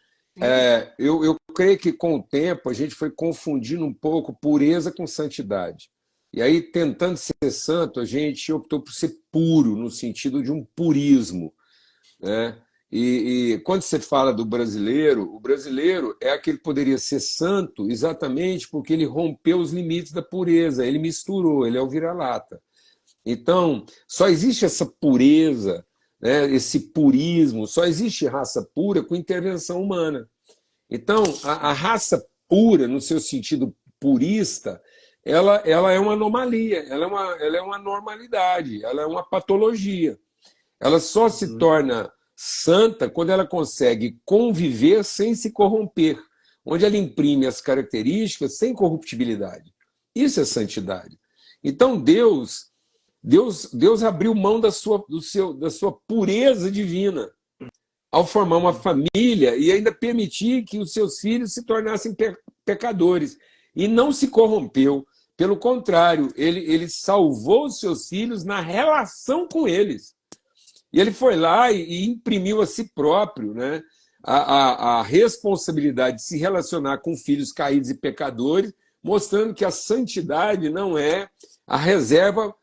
A: Eu creio que com o tempo a gente foi confundindo um pouco pureza com santidade. E aí, tentando ser santo, a gente optou por ser puro, no sentido de um purismo, né? E quando você fala do brasileiro, o brasileiro é aquele que poderia ser santo exatamente porque ele rompeu os limites da pureza, ele misturou, ele é o vira-lata. Então, só existe essa pureza, né, esse purismo, só existe raça pura com intervenção humana. Então, a raça pura, no seu sentido purista, ela é uma anomalia, ela é uma normalidade, ela é uma patologia. Ela só se torna santa quando ela consegue conviver sem se corromper, onde ela imprime as características sem corruptibilidade. Isso é santidade. Então, Deus abriu mão da sua pureza divina ao formar uma família e ainda permitir que os seus filhos se tornassem pecadores. E não se corrompeu. Pelo contrário, ele salvou os seus filhos na relação com eles. E ele foi lá e imprimiu a si próprio, né, a responsabilidade de se relacionar com filhos caídos e pecadores, mostrando que a santidade não é a reserva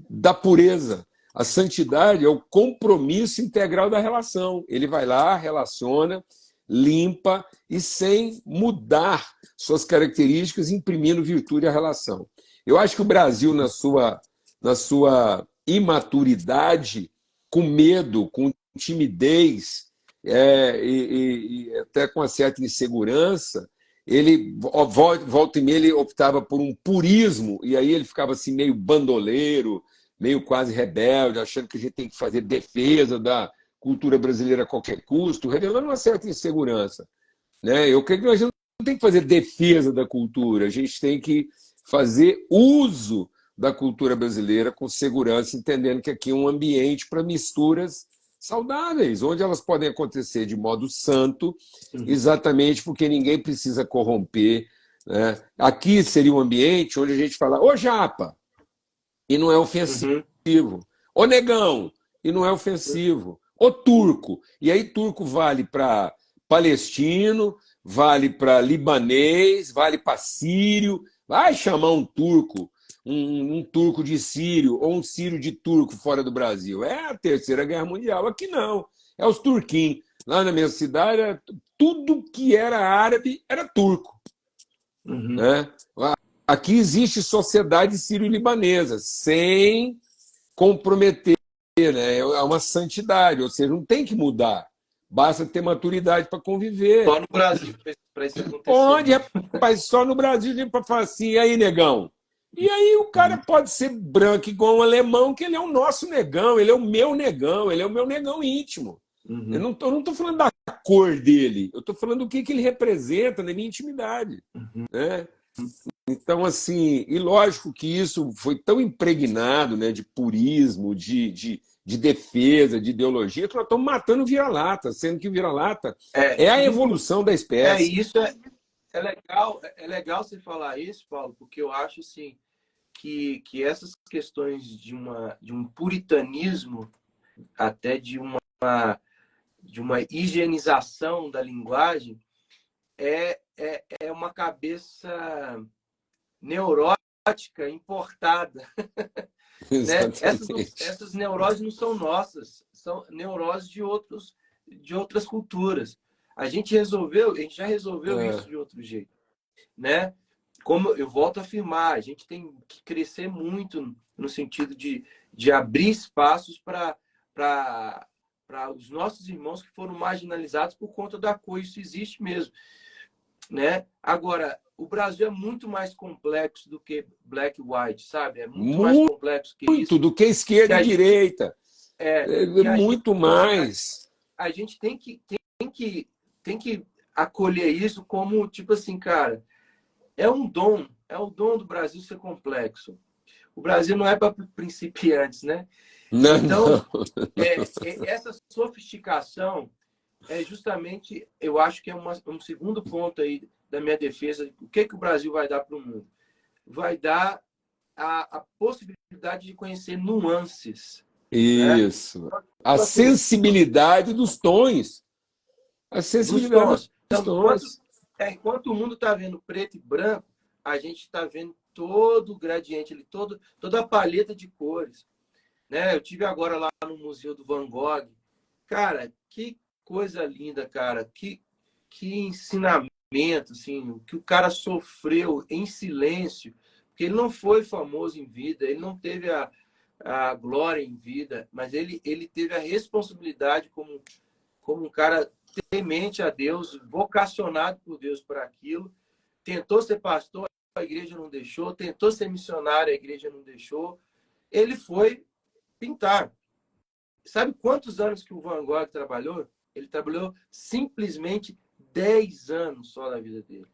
A: da pureza. A santidade é o compromisso integral da relação. Ele vai lá, relaciona, limpa e sem mudar suas características, imprimindo virtude à relação. Eu acho que o Brasil, na sua imaturidade, com medo, com timidez e até com uma certa insegurança, ele, volta e meia, ele optava por um purismo, e aí ele ficava assim meio bandoleiro, meio quase rebelde, achando que a gente tem que fazer defesa da cultura brasileira a qualquer custo, revelando uma certa insegurança, né? Eu creio que a gente não tem que fazer defesa da cultura, a gente tem que fazer uso da cultura brasileira com segurança, entendendo que aqui é um ambiente para misturas saudáveis, onde elas podem acontecer de modo santo, exatamente porque ninguém precisa corromper, né? Aqui seria um ambiente onde a gente fala, ô japa, e não é ofensivo, ô negão, e não é ofensivo, ô turco, e aí turco vale para palestino, vale para libanês, vale para sírio, vai chamar um turco, um turco de sírio ou um sírio de turco fora do Brasil. É a Terceira Guerra Mundial. Aqui não. É os turquinhos. Lá na minha cidade, tudo que era árabe era turco. Né? Aqui existe sociedade sírio-libanesa, sem comprometer. Né? É uma santidade, ou seja, não tem que mudar. Basta ter maturidade para conviver.
B: Só no Brasil para isso acontecer.
A: Onde, rapaz? Só no Brasil para falar assim, e aí, negão? E aí o cara pode ser branco igual um alemão, que ele é o nosso negão, ele é o meu negão, ele é o meu negão íntimo. Eu não estou falando da cor dele, eu estou falando do que ele representa na minha intimidade. Né? Então, assim, e lógico que isso foi tão impregnado, né, de purismo, de defesa, de ideologia, que nós estamos matando o vira-lata, sendo que o vira-lata é a evolução da espécie.
B: Isso é legal você falar isso, Paulo, porque eu acho assim, que essas questões de um puritanismo, até de uma higienização da linguagem, é uma cabeça neurótica importada. Né? Essas neuroses não são nossas, são neuroses de outras culturas. A gente já resolveu isso de outro jeito, né? Como eu volto a afirmar, a gente tem que crescer muito no sentido de abrir espaços para os nossos irmãos que foram marginalizados por conta da cor. Isso existe mesmo, né? Agora, o Brasil é muito mais complexo do que black e white, sabe? É muito mais complexo que isso.
A: Muito, do que esquerda e direita. Muito mais.
B: A gente tem que acolher isso como, tipo assim, cara, é um dom. É o dom do Brasil ser complexo. O Brasil não é para principiantes, né?
A: Não,
B: então,
A: não.
B: Essa sofisticação é justamente, eu acho que é um segundo ponto aí da minha defesa. O que o Brasil vai dar para o mundo? Vai dar a possibilidade de conhecer nuances.
A: Isso.
B: Né?
A: A sensibilidade dos tons. A sensibilidade
B: dos tons.
A: dos tons.
B: Enquanto o mundo está vendo preto e branco, a gente está vendo todo o gradiente, toda a paleta de cores. Né? Eu tive agora lá no Museu do Van Gogh. Cara, que coisa linda, cara. Que ensinamento, assim, que o cara sofreu em silêncio, porque ele não foi famoso em vida, ele não teve a glória em vida, mas ele teve a responsabilidade como um cara temente a Deus, vocacionado por Deus para aquilo, tentou ser pastor, a igreja não deixou, tentou ser missionário, a igreja não deixou, ele foi pintar. Sabe quantos anos que o Van Gogh trabalhou? Ele trabalhou simplesmente 10 anos só na vida dele.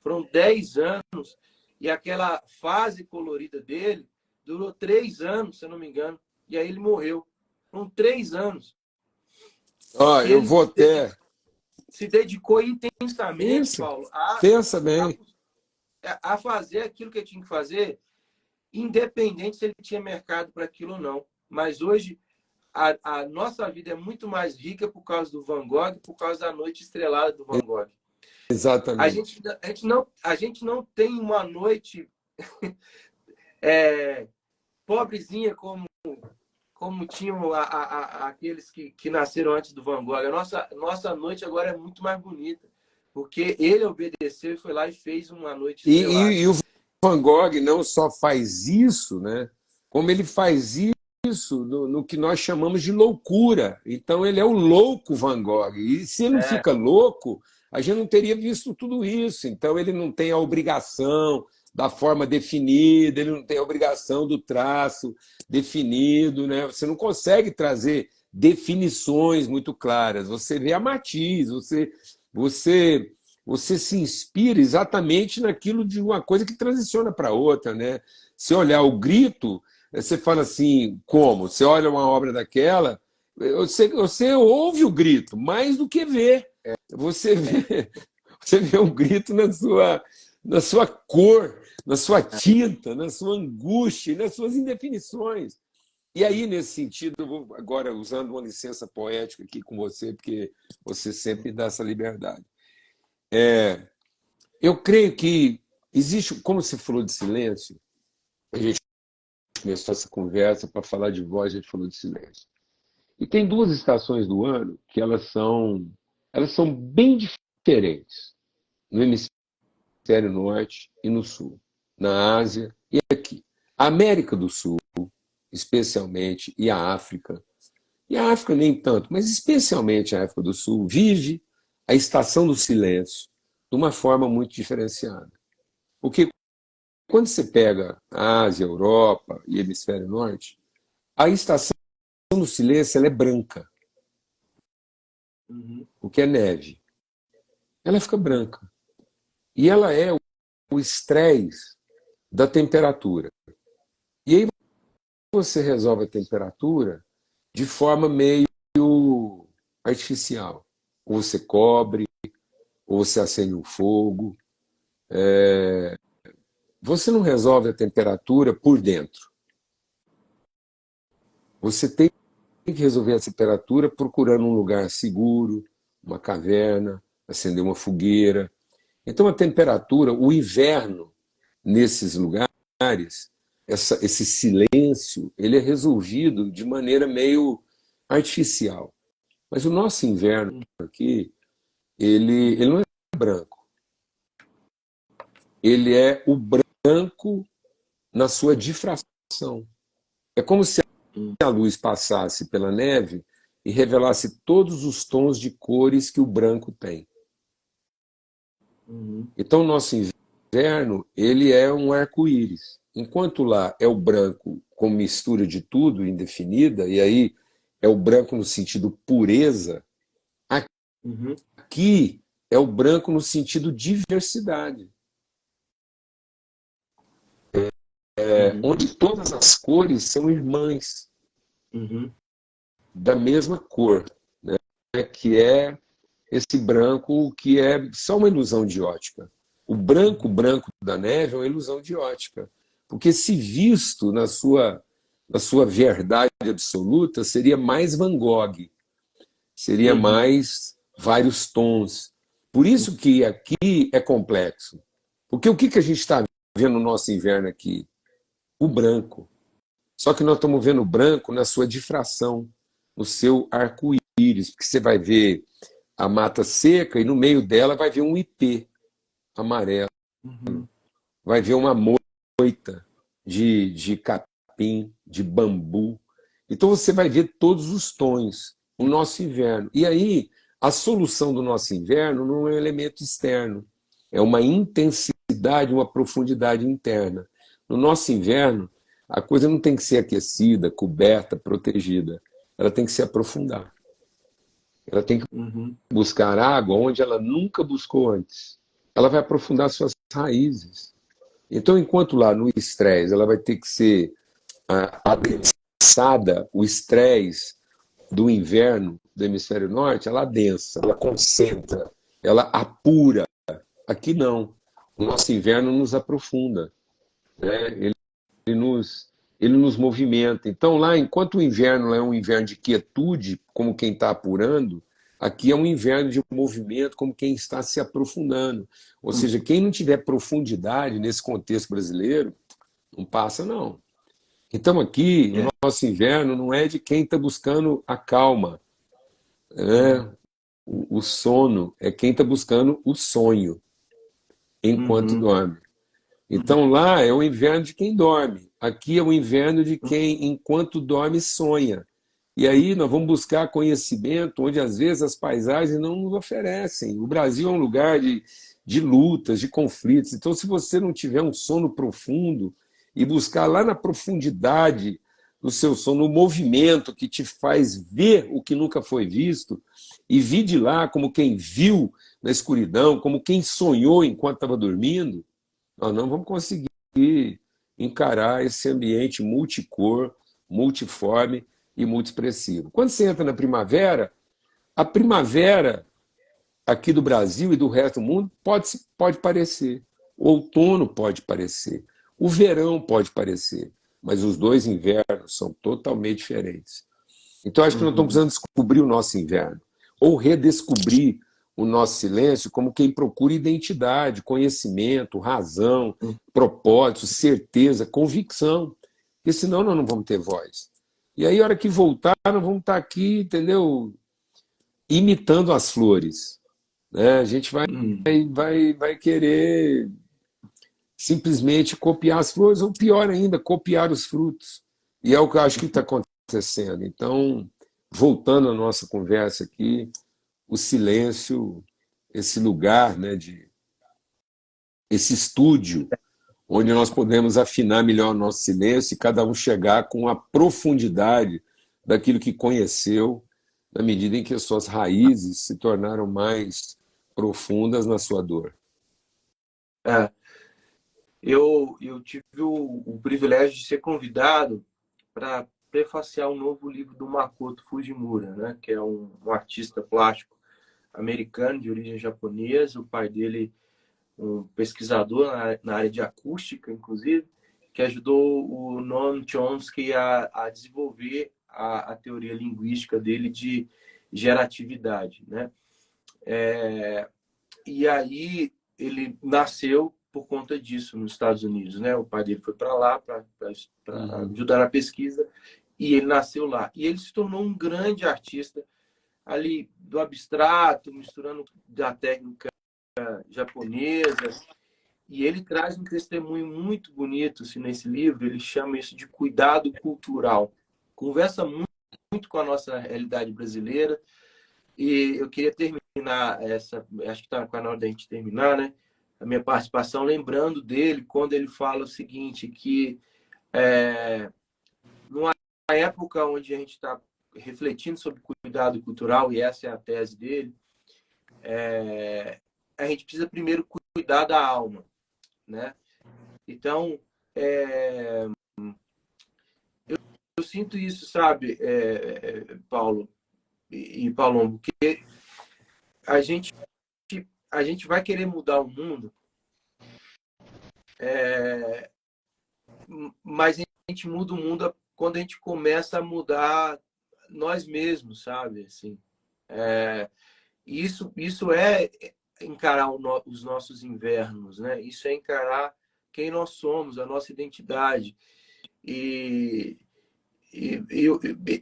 B: Foram 10 anos e aquela fase colorida dele durou 3 anos, se eu não me engano, e aí ele morreu. Foram 3 anos.
A: Eu vou até...
B: Se dedicou intensamente,
A: Isso.
B: Paulo,
A: Pensa bem.
B: a fazer aquilo que ele tinha que fazer, independente se ele tinha mercado para aquilo ou não. Mas hoje, a nossa vida é muito mais rica por causa do Van Gogh, por causa da noite estrelada do Van Gogh.
A: Exatamente.
B: A gente não tem uma noite pobrezinha como tinham aqueles que nasceram antes do Van Gogh. A nossa noite agora é muito mais bonita, porque ele obedeceu e foi lá e fez uma noite estrelada.
A: E o Van Gogh não só faz isso, né, como ele faz isso no que nós chamamos de loucura. Então, ele é o louco Van Gogh. E se ele não fica louco, a gente não teria visto tudo isso. Então, ele não tem a obrigação da forma definida, ele não tem a obrigação do traço definido, né? Você não consegue trazer definições muito claras. Você vê a matiz, você se inspira exatamente naquilo de uma coisa que transiciona para outra, né? Se olhar o grito, você fala assim, como? Você olha uma obra daquela, você ouve o grito, mais do que vê. Você vê o grito na sua cor, na sua tinta, na sua angústia, nas suas indefinições. E aí, nesse sentido, eu vou agora usando uma licença poética aqui com você, porque você sempre dá essa liberdade. Eu creio que existe, como você falou de silêncio, a gente começou essa conversa para falar de voz, a gente falou de silêncio. E tem 2 estações do ano que elas são bem diferentes no hemisfério norte e no sul, na Ásia e aqui. A América do Sul, especialmente, e a África nem tanto, mas especialmente a África do Sul, vive a estação do silêncio de uma forma muito diferenciada. Porque quando você pega a Ásia, a Europa e hemisfério norte, a estação do silêncio ela é branca. O que é neve. Ela fica branca. E ela é o estresse da temperatura. E aí você resolve a temperatura de forma meio artificial. Ou você cobre, ou você acende um fogo. Você não resolve a temperatura por dentro. Você tem que resolver a temperatura procurando um lugar seguro, uma caverna, acender uma fogueira. Então, a temperatura, o inverno nesses lugares, esse silêncio, ele é resolvido de maneira meio artificial. Mas o nosso inverno aqui, ele não é branco. Ele é o branco na sua difração. É como se a luz passasse pela neve e revelasse todos os tons de cores que o branco tem. Então, o nosso inverno, ele é um arco-íris. Enquanto lá é o branco com mistura de tudo, indefinida, e aí é o branco no sentido pureza, aqui é o branco no sentido diversidade. Onde todas as cores são irmãs da mesma cor, né? Que é esse branco que é só uma ilusão de ótica. O branco da neve é uma ilusão de ótica, Porque se visto na sua verdade absoluta, seria mais Van Gogh, seria mais vários tons. Por isso que aqui é complexo. Porque o que a gente está vendo no nosso inverno aqui? O branco. Só que nós estamos vendo o branco na sua difração, no seu arco-íris, porque você vai ver a mata seca e no meio dela vai ver um ipê amarelo, vai ver uma moita de capim, de bambu. Então você vai ver todos os tons, o nosso inverno. E aí, a solução do nosso inverno não é um elemento externo, é uma intensidade, uma profundidade interna. No nosso inverno, a coisa não tem que ser aquecida, coberta, protegida. Ela tem que se aprofundar. Ela tem que buscar água onde ela nunca buscou antes. Ela vai aprofundar suas raízes. Então, enquanto lá no estresse ela vai ter que ser adensada, o estresse do inverno do hemisfério norte, ela adensa, ela concentra, ela apura. Aqui não. O nosso inverno nos aprofunda, né? Ele nos movimenta. Então, lá, enquanto o inverno é um inverno de quietude, como quem está apurando, aqui é um inverno de movimento, como quem está se aprofundando. Ou seja, quem não tiver profundidade nesse contexto brasileiro, não passa, não. Então, aqui, o nosso inverno não é de quem está buscando a calma, né? O sono é quem está buscando o sonho enquanto dorme. Então lá é o inverno de quem dorme. Aqui é o inverno de quem, enquanto dorme, sonha. E aí nós vamos buscar conhecimento onde às vezes as paisagens não nos oferecem. O Brasil é um lugar de lutas, de conflitos. Então, se você não tiver um sono profundo e buscar lá na profundidade do seu sono, o movimento que te faz ver o que nunca foi visto, e vir de lá como quem viu na escuridão, como quem sonhou enquanto estava dormindo, nós não vamos conseguir encarar esse ambiente multicor, multiforme e multiexpressivo. Quando você entra na primavera, a primavera aqui do Brasil e do resto do mundo pode parecer. O outono pode parecer. O verão pode parecer. Mas os dois invernos são totalmente diferentes. Então, acho que nós estamos precisando descobrir o nosso inverno. Ou redescobrir o nosso silêncio como quem procura identidade, conhecimento, razão, propósito, certeza, convicção. Porque senão nós não vamos ter voz. E aí, a hora que voltar, nós vamos estar aqui, entendeu? Imitando as flores. Né? A gente vai querer simplesmente copiar as flores, ou pior ainda, copiar os frutos. E é o que eu acho que está acontecendo. Então, voltando à nossa conversa aqui, o silêncio, esse lugar, né, esse estúdio, onde nós podemos afinar melhor o nosso silêncio e cada um chegar com a profundidade daquilo que conheceu, na medida em que as suas raízes se tornaram mais profundas na sua dor.
B: Eu tive o privilégio de ser convidado para prefaciar um novo livro do Makoto Fujimura, né, que é um artista plástico americano de origem japonesa. O pai dele, um pesquisador na área de acústica, inclusive, que ajudou o Noam Chomsky a desenvolver a teoria linguística dele de geratividade, né? E aí ele nasceu por conta disso nos Estados Unidos, né? O pai dele foi para lá para ajudar na pesquisa e ele nasceu lá. E ele se tornou um grande artista ali do abstrato, misturando da técnica japonesa. E ele traz um testemunho muito bonito assim, nesse livro. Ele chama isso de cuidado cultural. Conversa muito com a nossa realidade brasileira. E eu queria terminar acho que está na hora da gente terminar, né? A minha participação, lembrando dele, quando ele fala o seguinte, que numa época onde a gente está refletindo sobre cuidado cultural, e essa é a tese dele, a gente precisa primeiro cuidar da alma, né? Então, eu sinto isso, sabe, Paulo e Palombo, que a gente vai querer mudar o mundo mas a gente muda o mundo quando a gente começa a mudar nós mesmos, sabe? Assim, isso é encarar os nossos invernos, né? Isso é encarar quem nós somos, a nossa identidade. E,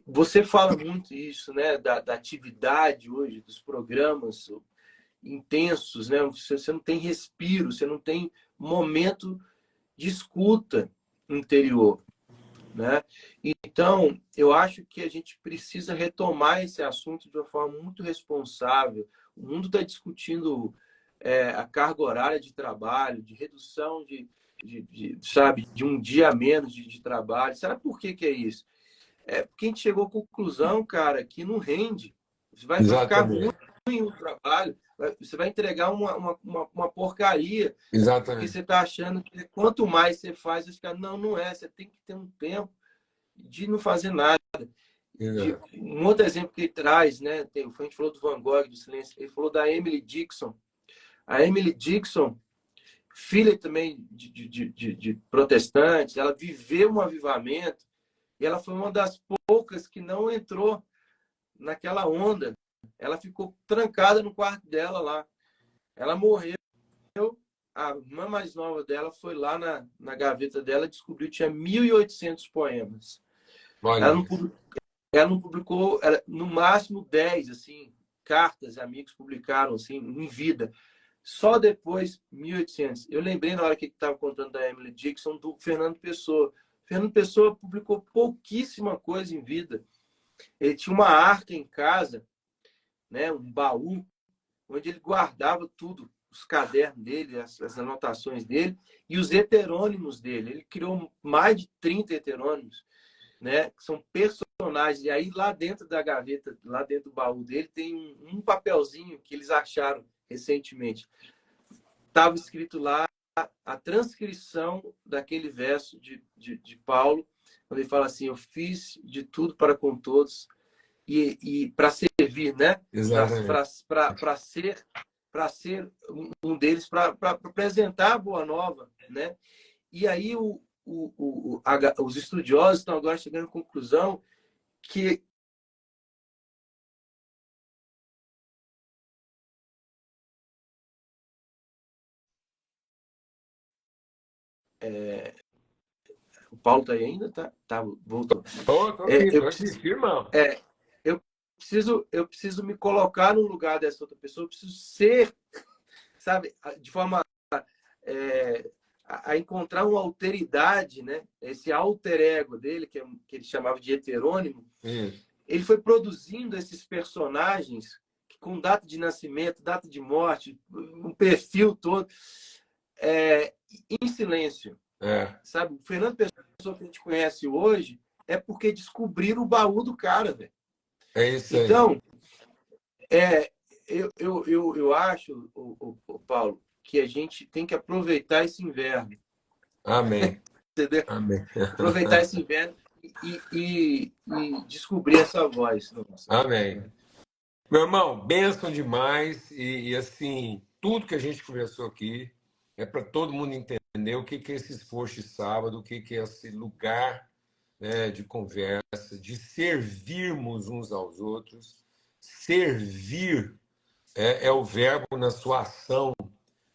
B: você fala muito isso, né? Da atividade hoje, dos programas intensos, né? Você não tem respiro, você não tem momento de escuta interior, né? Então, eu acho que a gente precisa retomar esse assunto de uma forma muito responsável. O mundo está discutindo a carga horária de trabalho, de redução sabe, de um dia a menos de trabalho. Sabe por que é isso? É porque a gente chegou à conclusão, cara, que não rende. Vai ficar ruim o trabalho, você vai entregar uma porcaria.
A: Exatamente.
B: Porque você está achando que quanto mais você faz, você fica, não é. Você tem que ter um tempo de não fazer nada. Um outro exemplo que ele traz, né? A gente falou do Van Gogh, do silêncio, ele falou da Emily Dickinson. A Emily Dickinson, filha também de protestantes, ela viveu um avivamento e ela foi uma das poucas que não entrou naquela onda. Ela ficou trancada no quarto dela lá. Ela morreu. A irmã mais nova dela foi lá na gaveta dela e descobriu que tinha 1.800 poemas. Ela não publicou, no máximo 10, assim, cartas, amigos publicaram, assim, em vida. Só depois, 1.800. Eu lembrei na hora que estava contando da Emily Dickinson, do Fernando Pessoa. Fernando Pessoa publicou pouquíssima coisa em vida. Ele tinha uma arca em casa, né, um baú, onde ele guardava tudo, os cadernos dele, as anotações dele e os heterônimos dele. Ele criou mais de 30 heterônimos, né, que são personagens. E aí, lá dentro da gaveta, lá dentro do baú dele, tem um papelzinho que eles acharam recentemente. Estava escrito lá a transcrição daquele verso de Paulo, quando ele fala assim: eu fiz de tudo para com todos e para servir, né? Para ser um deles, para apresentar a boa nova, né? E aí os estudiosos estão agora chegando à conclusão que o Paulo está aí ainda? Tá, voltou.
A: Tô aqui, irmão.
B: Eu preciso me colocar no lugar dessa outra pessoa, eu preciso ser, sabe, de forma a encontrar uma alteridade, né? Esse alter ego dele, que ele chamava de heterônimo. Ele foi produzindo esses personagens com data de nascimento, data de morte, um perfil todo, em silêncio. Sabe? O Fernando Pessoa que a gente conhece hoje é porque descobriram o baú do cara, velho.
A: É isso aí.
B: Então, eu acho, Paulo, que a gente tem que aproveitar esse inverno.
A: Amém.
B: Entendeu?
A: Amém.
B: Aproveitar esse inverno e descobrir essa voz. Nossa.
A: Amém. Meu irmão, bênção demais. E assim, tudo que a gente conversou aqui é para todo mundo entender o que é esse esforço de sábado, o que é esse lugar, né, de conversa, de servirmos uns aos outros. Servir é o verbo na sua ação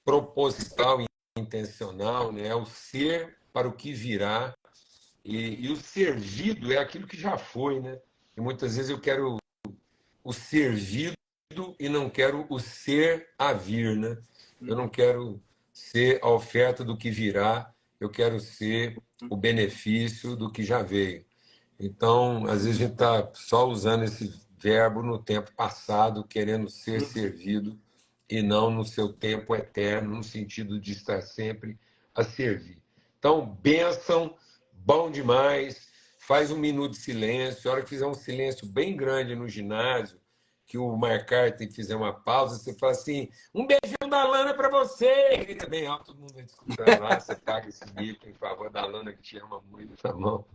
A: proposital e intencional, né? É o ser para o que virá. E o servido é aquilo que já foi, né? E muitas vezes eu quero o servido e não quero o ser a vir, né? Eu não quero ser a oferta do que virá, eu quero ser o benefício do que já veio. Então, às vezes a gente está só usando esse verbo no tempo passado, querendo ser servido, e não no seu tempo eterno, no sentido de estar sempre a servir. Então, bênção, bom demais. Faz um minuto de silêncio. A hora que fizer um silêncio bem grande no ginásio, que o McCartney fizer uma pausa, você fala assim: um beijão da Lana para você. Grita bem alto, todo mundo vai escutar lá. Você paga esse bico em favor da Lana, que te ama muito, tá bom?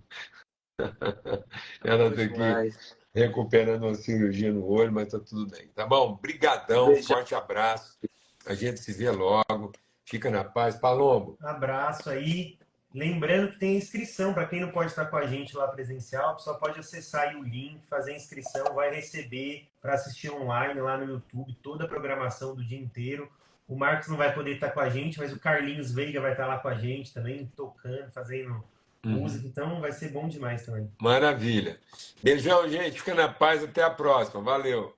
A: Ela está aqui recuperando uma cirurgia no olho, mas está tudo bem. Tá bom? Brigadão, forte abraço. A gente se vê logo. Fica na paz. Palombo.
C: Abraço aí. Lembrando que tem inscrição, para quem não pode estar com a gente lá presencial, só pode acessar aí o link, fazer a inscrição, vai receber para assistir online lá no YouTube toda a programação do dia inteiro. O Marcos não vai poder estar com a gente, mas o Carlinhos Veiga vai estar lá com a gente também, tocando, fazendo música, então vai ser bom demais também.
A: Maravilha. Beijão, gente. Fica na paz. Até a próxima. Valeu.